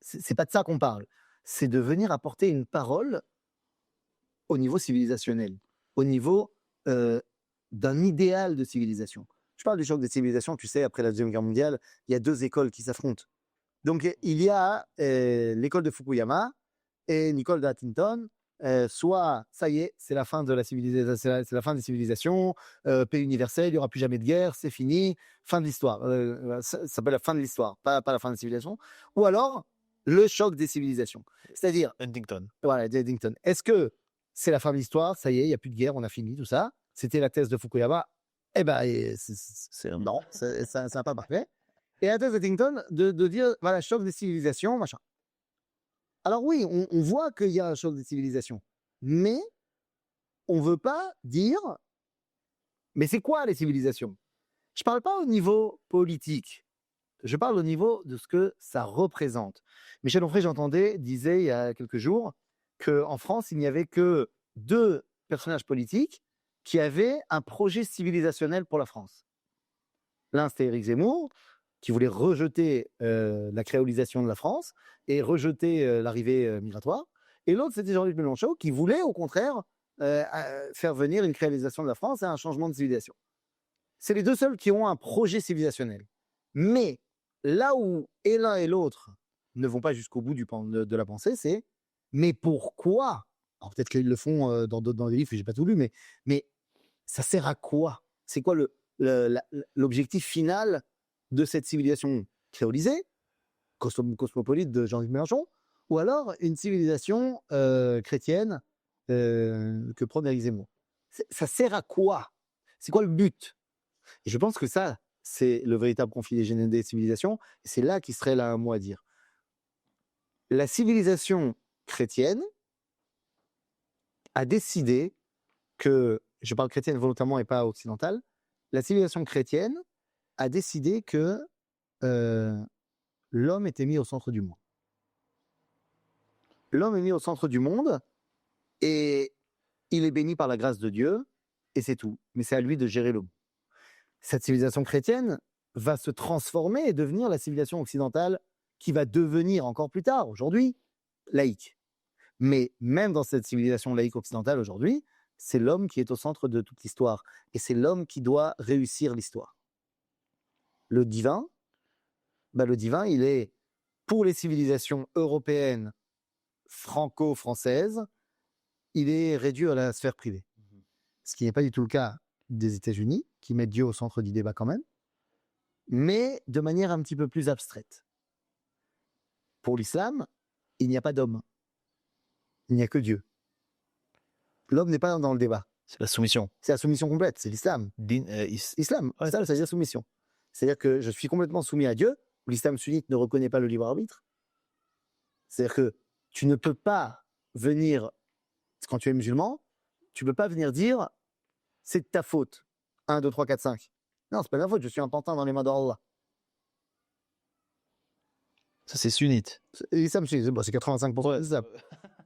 C'est pas de ça qu'on parle. C'est de venir apporter une parole au niveau civilisationnel, au niveau d'un idéal de civilisation. Je parle du choc des civilisations, tu sais, après la Deuxième Guerre mondiale, il y a 2 écoles qui s'affrontent. Donc, il y a l'école de Fukuyama et l'école de Huntington. Soit, ça y est, c'est la fin de la civilisation, c'est la fin des civilisations, paix universelle, il n'y aura plus jamais de guerre, c'est fini, fin de l'histoire. Ça s'appelle la fin de l'histoire, pas la fin de la civilisation. Ou alors, le choc des civilisations. C'est-à-dire, Huntington. voilà, Huntington. Est-ce que c'est la fin de l'histoire, ça y est, il n'y a plus de guerre, on a fini tout ça? C'était la thèse de Fukuyama. Eh ben, non, ça n'a pas marché. Et la thèse de Huntington, de dire, voilà, choc des civilisations, machin. Alors oui, on voit qu'il y a un choc des civilisations, mais on ne veut pas dire, mais c'est quoi les civilisations? Je ne parle pas au niveau politique, je parle au niveau de ce que ça représente. Michel Onfray, j'entendais, disait il y a quelques jours qu'en France, il n'y avait que 2 personnages politiques qui avaient un projet civilisationnel pour la France. L'un, c'était Éric Zemmour, qui voulait rejeter la créolisation de la France et rejeter l'arrivée migratoire. Et l'autre, c'était Jean-Luc Mélenchon, qui voulait, au contraire, faire venir une créolisation de la France et un changement de civilisation. C'est les 2 seuls qui ont un projet civilisationnel. Mais là où et l'un et l'autre ne vont pas jusqu'au bout de la pensée, c'est mais pourquoi? Alors peut-être qu'ils le font dans des livres que j'ai pas tout lu, mais ça sert à quoi? C'est quoi l'objectif final de cette civilisation créolisée, cosmopolite de Jean-Luc Mélenchon, ou alors une civilisation chrétienne que prône Éric Zemmour? Ça sert à quoi? C'est quoi le but? Et je pense que ça, c'est le véritable conflit des civilisations, et c'est là qu'il serait là un mot à dire. La civilisation chrétienne a décidé que, je parle chrétienne volontairement et pas occidentale, la civilisation chrétienne a décidé que l'homme était mis au centre du monde. L'homme est mis au centre du monde et il est béni par la grâce de Dieu et c'est tout. Mais c'est à lui de gérer le monde. Cette civilisation chrétienne va se transformer et devenir la civilisation occidentale qui va devenir encore plus tard, aujourd'hui, laïque. Mais même dans cette civilisation laïque occidentale aujourd'hui, c'est l'homme qui est au centre de toute l'histoire et c'est l'homme qui doit réussir l'histoire. Le divin, il est pour les civilisations européennes, franco-françaises, il est réduit à la sphère privée. Ce qui n'est pas du tout le cas des États-Unis, qui mettent Dieu au centre du débat quand même, mais de manière un petit peu plus abstraite. Pour l'islam, il n'y a pas d'homme. Il n'y a que Dieu. L'homme n'est pas dans le débat. C'est la soumission. C'est la soumission complète, c'est l'islam. Islam, Ouais. ça veut dire soumission. C'est-à-dire que je suis complètement soumis à Dieu. L'islam sunnite ne reconnaît pas le libre arbitre. C'est-à-dire que tu ne peux pas venir, quand tu es musulman, tu ne peux pas venir dire c'est de ta faute. 1, 2, 3, 4, 5. Non, c'est pas de ta faute, je suis un pantin dans les mains d'Allah. Ça, c'est sunnite. L'islam sunnite, c'est 85% de l'islam.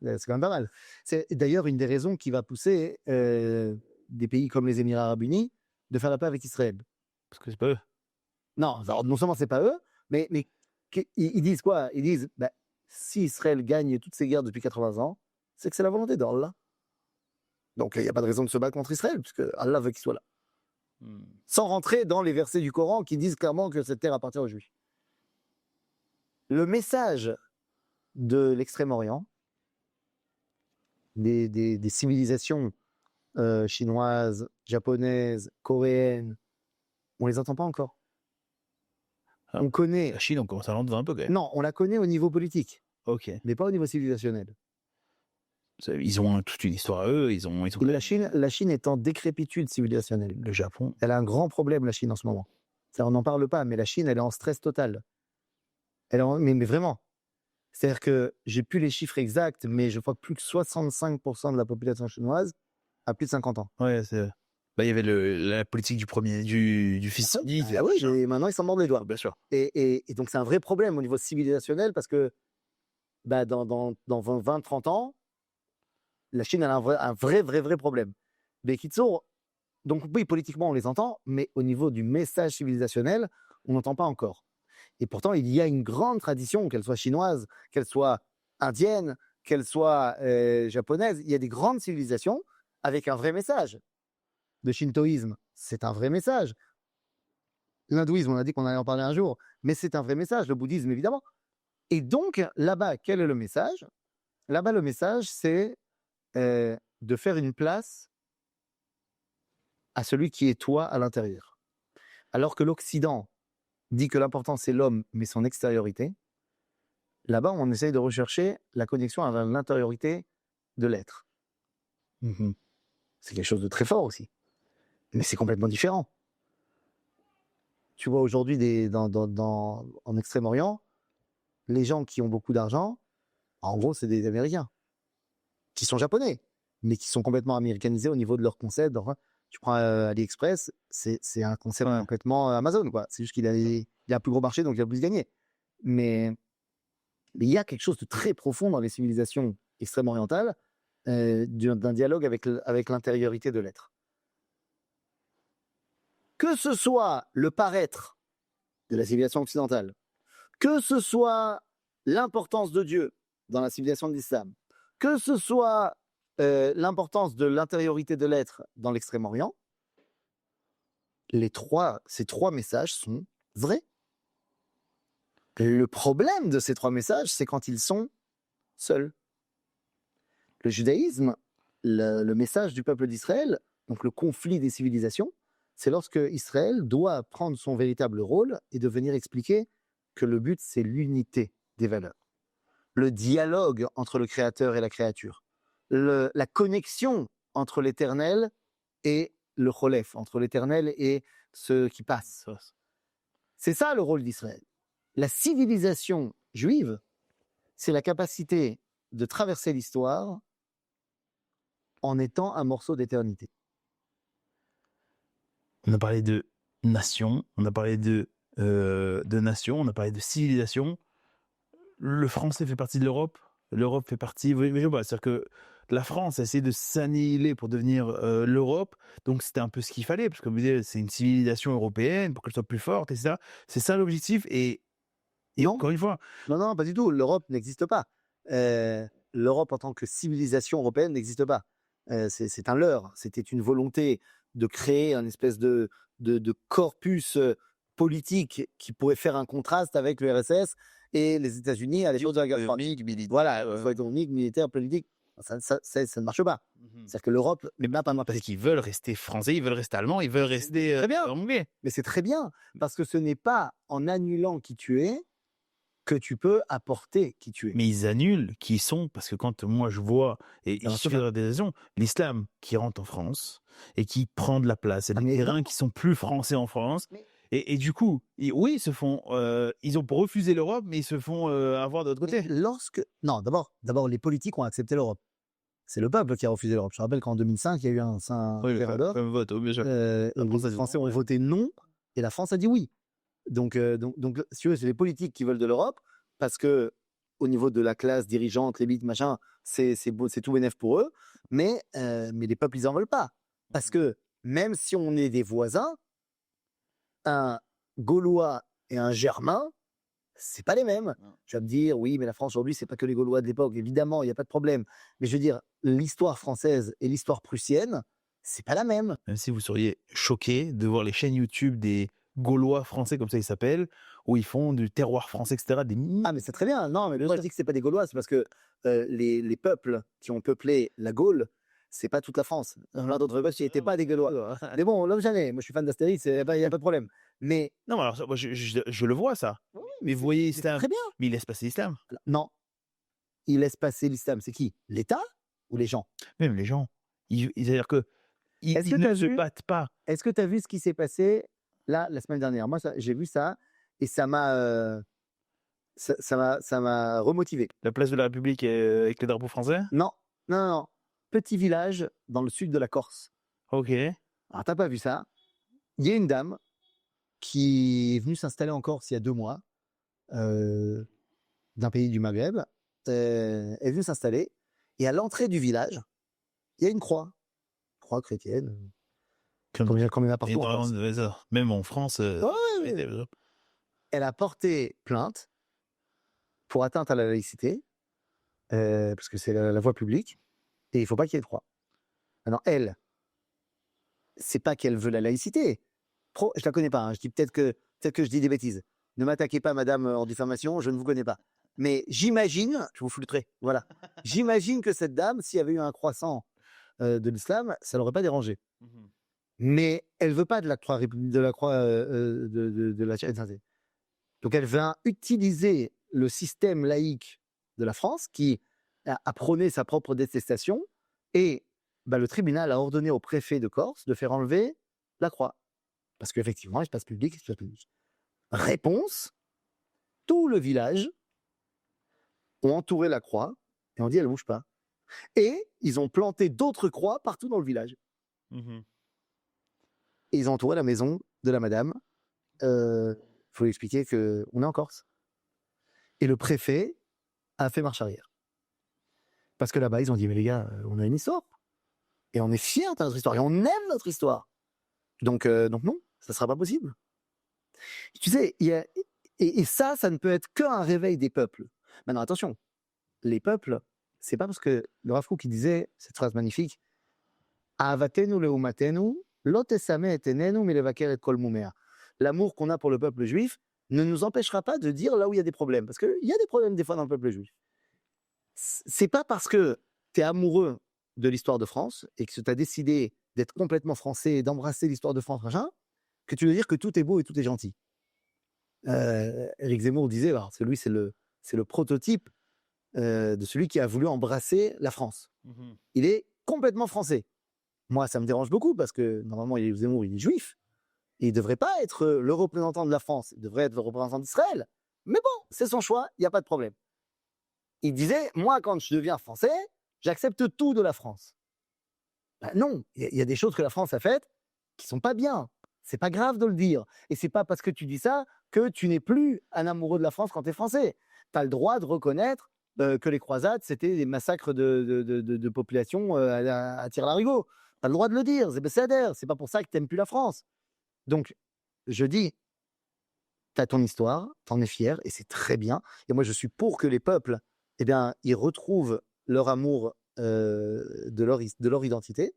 C'est quand même pas mal. C'est d'ailleurs une des raisons qui va pousser des pays comme les Émirats arabes unis de faire la paix avec Israël. Parce que c'est pas eux. Non, alors, non seulement c'est pas eux, mais ils disent quoi? Ils disent, bah, si Israël gagne toutes ces guerres depuis 80 ans, c'est que c'est la volonté d'Allah. Donc il n'y a pas de raison de se battre contre Israël, puisque Allah veut qu'il soit là. Sans rentrer dans les versets du Coran qui disent clairement que cette terre appartient aux Juifs. Le message de l'Extrême-Orient, des civilisations chinoises, japonaises, coréennes, on les entend pas encore. Ah, on connaît. La Chine, on commence à l'entendre un peu quand même. Non, on la connaît au niveau politique. Ok. Mais pas au niveau civilisationnel. Ils ont toute une histoire à eux. Ils ont... La Chine est en décrépitude civilisationnelle. Le Japon. Elle a un grand problème, la Chine, en ce moment. Ça, on n'en parle pas, mais la Chine, elle est en stress total. Mais vraiment. C'est-à-dire que j'ai plus les chiffres exacts, mais je crois que plus de 65% de la population chinoise a plus de 50 ans. Ouais, c'est... Bah, il y avait la politique du fils unique. Ah oui, et maintenant ils s'en mordent les doigts. Bien sûr. Et donc c'est un vrai problème au niveau civilisationnel parce que bah, dans 20-30 ans, la Chine a un vrai problème. Mais Kitsour, donc oui, politiquement on les entend, mais au niveau du message civilisationnel, on n'entend pas encore. Et pourtant, il y a une grande tradition, qu'elle soit chinoise, qu'elle soit indienne, qu'elle soit japonaise, il y a des grandes civilisations avec un vrai message. Le shintoïsme, c'est un vrai message. L'hindouisme, on a dit qu'on allait en parler un jour, mais c'est un vrai message. Le bouddhisme, évidemment. Et donc, là-bas, quel est le message? Là-bas, le message, c'est de faire une place à celui qui est toi à l'intérieur. Alors que l'Occident dit que l'important, c'est l'homme, mais son extériorité. Là-bas, on essaye de rechercher la connexion avec l'intériorité de l'être. C'est quelque chose de très fort aussi. Mais c'est complètement différent. Tu vois, aujourd'hui, en Extrême-Orient, les gens qui ont beaucoup d'argent, en gros, c'est des Américains, qui sont japonais, mais qui sont complètement américanisés au niveau de leur concept. Tu prends AliExpress, c'est un concept complètement Amazon, quoi. C'est juste qu'il a un plus gros marché, donc il a plus gagné. Mais il y a quelque chose de très profond dans les civilisations extrême-orientales, d'un dialogue avec l'intériorité de l'être. Que ce soit le paraître de la civilisation occidentale, que ce soit l'importance de Dieu dans la civilisation de l'islam, que ce soit l'importance de l'intériorité de l'être dans l'Extrême-Orient, ces trois messages sont vrais. Le problème de ces trois messages, c'est quand ils sont seuls. Le judaïsme, le message du peuple d'Israël, donc le conflit des civilisations, c'est lorsque Israël doit prendre son véritable rôle et de venir expliquer que le but, c'est l'unité des valeurs. Le dialogue entre le créateur et la créature. La connexion entre l'éternel et le cholef, entre l'éternel et ce qui passe. C'est ça le rôle d'Israël. La civilisation juive, c'est la capacité de traverser l'histoire en étant un morceau d'éternité. On a parlé de nation, on a parlé de nation, on a parlé de civilisation. Le français fait partie de l'Europe, l'Europe fait partie... C'est-à-dire que la France a essayé de s'annihiler pour devenir l'Europe, donc c'était un peu ce qu'il fallait, parce que comme vous disiez, c'est une civilisation européenne pour qu'elle soit plus forte, etc. C'est ça l'objectif, et encore une fois... Non, pas du tout, l'Europe n'existe pas. L'Europe en tant que civilisation européenne n'existe pas. C'est un leurre, c'était une volonté de créer un espèce de corpus politique qui pourrait faire un contraste avec le RSS et les États-Unis à l'époque de la guerre froide. Voilà, économique, militaire, politique. Ça ne marche pas. C'est-à-dire que l'Europe n'a pas de Parce qu'ils veulent rester français, ils veulent rester allemands, ils veulent rester très bien, anglais. mais c'est très bien, parce que ce n'est pas en annulant qui tu es que tu peux apporter qui tu es. Mais ils annulent qui ils sont, parce que quand moi je vois, et Ça je marche suis pas. dans des raisons, l'islam qui rentre en France et qui prend de la place, et Ah, des mais terrains évidemment. qui sont plus français en France, Mais et du coup, oui, ils se font, ils ont refusé l'Europe, mais ils se font avoir de l'autre mais côté. non, d'abord les politiques ont accepté l'Europe. C'est le peuple qui a refusé l'Europe. Je rappelle qu'en 2005, il y a eu un Oui, le référendum, fameux vote, oui, bien sûr. et La France les a dit Français non, ont ouais. voté non et la France a dit oui. Donc, si tu veux, c'est les politiques qui veulent de l'Europe parce que au niveau de la classe dirigeante, l'élite, machin, c'est beau, c'est tout bénef pour eux, mais les peuples, ils en veulent pas. Parce que même si on est des voisins, un Gaulois et un Germain, c'est pas les mêmes. Non. Tu vas me dire, oui, mais la France aujourd'hui, c'est pas que les Gaulois de l'époque. Évidemment, il y a pas de problème. Mais je veux dire, l'histoire française et l'histoire prussienne, c'est pas la même. Même si vous seriez choqué de voir les chaînes YouTube des Gaulois français, comme ça ils s'appellent, où ils font du terroir français, etc. Ah, mais c'est très bien. Non, mais Bien pourquoi sûr. je dis que c'est pas des Gaulois? C'est parce que les peuples qui ont peuplé la Gaule, c'est pas toute la France. Il y en a d'autres peuples qui n'étaient pas des Gaulois. Mais bon, l'homme jamais. Moi, je suis fan d'Astérix, il n'y a pas de problème. Mais Non, mais alors ça, moi, je le vois ça. oui, Mais vous voyez mais c'est l'islam, très bien. mais il laisse passer l'islam. Non, il laisse passer l'islam. C'est qui? L'État ou les gens? Même les gens, c'est-à-dire que Est-ce que ils tu ne as se vu? battent pas. Est-ce que tu as vu ce qui s'est passé là la semaine dernière? Moi, j'ai vu ça et ça m'a remotivé. La place de la République avec les drapeaux français. Non, non, non, non. Petit village dans le sud de la Corse. Ok. Alors, t'as pas vu ça? Il y a une dame qui est venue s'installer en Corse il y a 2 mois, d'un pays du Maghreb. Elle est venue s'installer et à l'entrée du village, il y a une croix chrétienne, Comme comme il y en a partout en Corse. même en France. Ouais, ouais, Ouais, ouais. Elle a porté plainte pour atteinte à la laïcité, parce que c'est la voie publique et il faut pas qu'il y ait de croix. Maintenant, elle, c'est pas qu'elle veut la laïcité. Je la connais pas, hein, je dis peut-être que je dis des bêtises. Ne m'attaquez pas, madame, en diffamation, je ne vous connais pas. Mais j'imagine, je vous flûterai. voilà, j'imagine que cette dame, s'il y avait eu un croissant de l'islam, ça l'aurait pas dérangé. Mais elle veut pas de la croix, de la charité. Donc elle vient utiliser le système laïque de la France qui a prôné sa propre détestation et le tribunal a ordonné au préfet de Corse de faire enlever la croix. Parce qu'effectivement, espace public. Réponse, tout le village ont entouré la croix et on dit elle bouge pas. Et ils ont planté d'autres croix partout dans le village. Et ils ont entouré la maison de la madame. Faut lui expliquer qu'on est en Corse. Et le préfet a fait marche arrière. Parce que là-bas, ils ont dit, mais les gars, on a une histoire. Et on est fiers de notre histoire. Et on aime notre histoire. Donc non, ça ne sera pas possible. Tu sais, et ça ne peut être qu'un réveil des peuples. Maintenant, attention, les peuples, c'est pas parce que le Rav Kook qui disait cette phrase magnifique, Avatenu leumatenu, lotesame etenenu milevaker et kol mumea. L'amour qu'on a pour le peuple juif ne nous empêchera pas de dire là où il y a des problèmes. Parce qu'il y a des problèmes des fois dans le peuple juif. C'est pas parce que tu es amoureux de l'histoire de France et que tu as décidé d'être complètement français et d'embrasser l'histoire de France, machin, que tu veux dire que tout est beau et tout est gentil. Éric Zemmour disait, alors, lui, c'est le prototype de celui qui a voulu embrasser la France. Il est complètement français. Moi, ça me dérange beaucoup parce que normalement, Éric Zemmour, il est juif. Et il ne devrait pas être le représentant de la France, il devrait être le représentant d'Israël. Mais bon, c'est son choix, il n'y a pas de problème. Il disait, moi, quand je deviens français, j'accepte tout de la France. Non, il y a des choses que la France a faites qui sont pas bien. C'est pas grave de le dire. Et c'est pas parce que tu dis ça que tu n'es plus un amoureux de la France quand tu es français. Tu as le droit de reconnaître que les croisades, c'était des massacres de population à tir-larigot. Tu as le droit de le dire, c'est Besséder. C'est pas pour ça que tu n'aimes plus la France. Donc, je dis, tu as ton histoire, tu en es fier, et c'est très bien. Et moi, je suis pour que les peuples, eh bien, ils retrouvent leur amour de leur identité,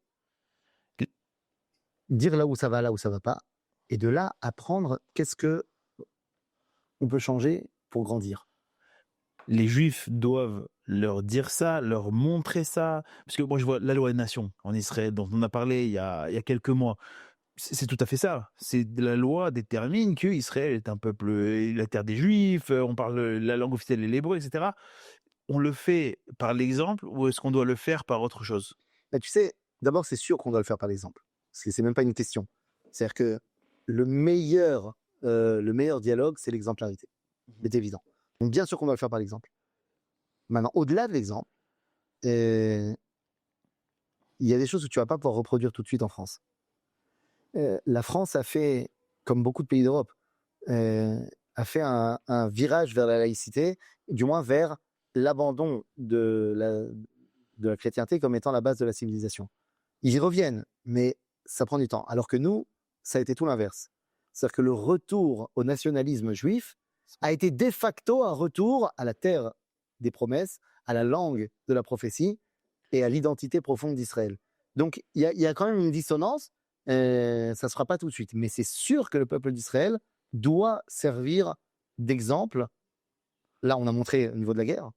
dire là où ça va pas, et de là apprendre qu'est-ce que on peut changer pour grandir. les Juifs doivent leur dire ça, leur montrer ça. Parce que moi, je vois la loi des nations en Israël, dont on a parlé il y a quelques mois. C'est tout à fait ça. C'est la loi détermine que Israël est un peuple, la terre des Juifs. On parle la langue officielle est l'hébreu, etc. On le fait par l'exemple ou est-ce qu'on doit le faire par autre chose? Bah, tu sais, d'abord, c'est sûr qu'on doit le faire par l'exemple. Parce que c'est même pas une question. C'est-à-dire que le meilleur dialogue, c'est l'exemplarité. C'est évident. Donc, bien sûr qu'on doit le faire par l'exemple. Maintenant, au-delà de l'exemple, il y a des choses que tu vas pas pouvoir reproduire tout de suite en France. La France a fait, comme beaucoup de pays d'Europe, a fait un virage vers la laïcité, du moins vers l'abandon de la chrétienté comme étant la base de la civilisation. Ils y reviennent, mais ça prend du temps. Alors que nous, ça a été tout l'inverse. C'est-à-dire que le retour au nationalisme juif a été de facto un retour à la terre des promesses, à la langue de la prophétie et à l'identité profonde d'Israël. Donc, il y a quand même une dissonance. Ça ne se fera pas tout de suite. Mais c'est sûr que le peuple d'Israël doit servir d'exemple. Là, on a montré au niveau de la guerre.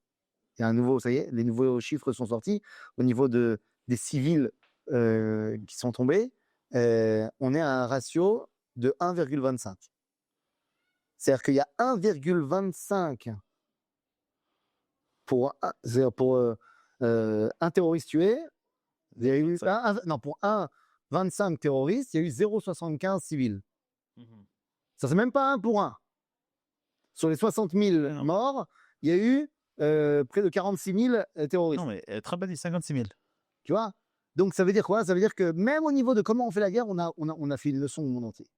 Il y a un nouveau, ça y est, les nouveaux chiffres sont sortis. Au niveau des civils qui sont tombés, on est à un ratio de 1,25. C'est-à-dire qu'il y a 1,25 pour un terroriste tué. Pour 1,25 terroristes, il y a eu 0,75 civils. Ça, c'est même pas 1 pour 1. Sur les 60 000 morts, il y a eu près de 46 000 terroristes. Non, mais Trump a dit 56 000. Tu vois? Donc, ça veut dire quoi? Ça veut dire que même au niveau de comment on fait la guerre, on a fait une leçon au monde entier.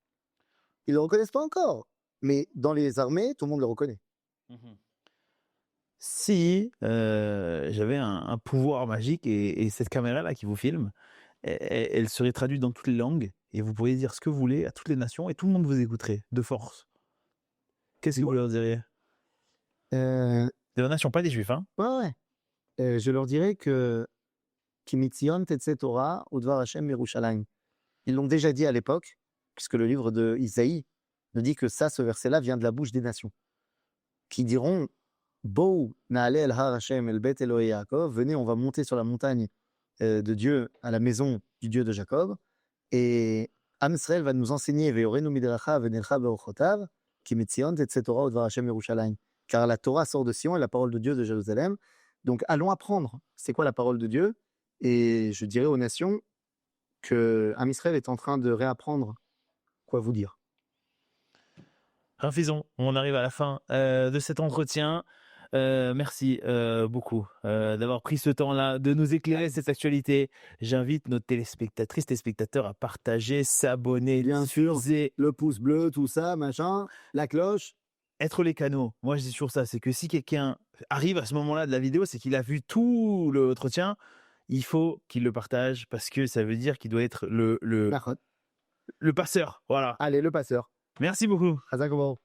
Ils ne le reconnaissent pas encore. Mais dans les armées, tout le monde le reconnaît. Si j'avais un pouvoir magique et cette caméra-là qui vous filme, elle serait traduite dans toutes les langues et vous pourriez dire ce que vous voulez à toutes les nations et tout le monde vous écouterait de force. Qu'est-ce que vous leur diriez? Euh, Des nations, pas des juifs, hein? ouais. Je leur dirais que Kimitzion Tetze Torah Udvar Hashem Yerushalayim. Ils l'ont déjà dit à l'époque, puisque le livre de Isaïe nous dit que ce verset-là vient de la bouche des nations, qui diront Bou Naale El Har Hashem El Bet Elohei Yaakov, venez, on va monter sur la montagne de Dieu, à la maison du Dieu de Jacob, et Am Israël va nous enseigner Veyorenu Midracha Venelcha Beochotav, Kimitzion Tetze Torah Udvar Hashem Yerushalayim. Car la Torah sort de Sion et la parole de Dieu de Jérusalem. Donc allons apprendre c'est quoi la parole de Dieu. Et je dirais aux nations que Am Israël est en train de réapprendre quoi vous dire. Rafizon, on arrive à la fin de cet entretien. Merci beaucoup d'avoir pris ce temps-là, de nous éclairer cette actualité. J'invite nos téléspectatrices, téléspectateurs à partager, s'abonner, Bien sûr, diffuser, le pouce bleu, tout ça, machin, la cloche. être les canaux. Moi, je dis toujours ça, c'est que si quelqu'un arrive à ce moment-là de la vidéo, c'est qu'il a vu tout l'entretien. Il faut qu'il le partage parce que ça veut dire qu'il doit être le passeur. Voilà. Allez, le passeur. Merci beaucoup. Hazakobo.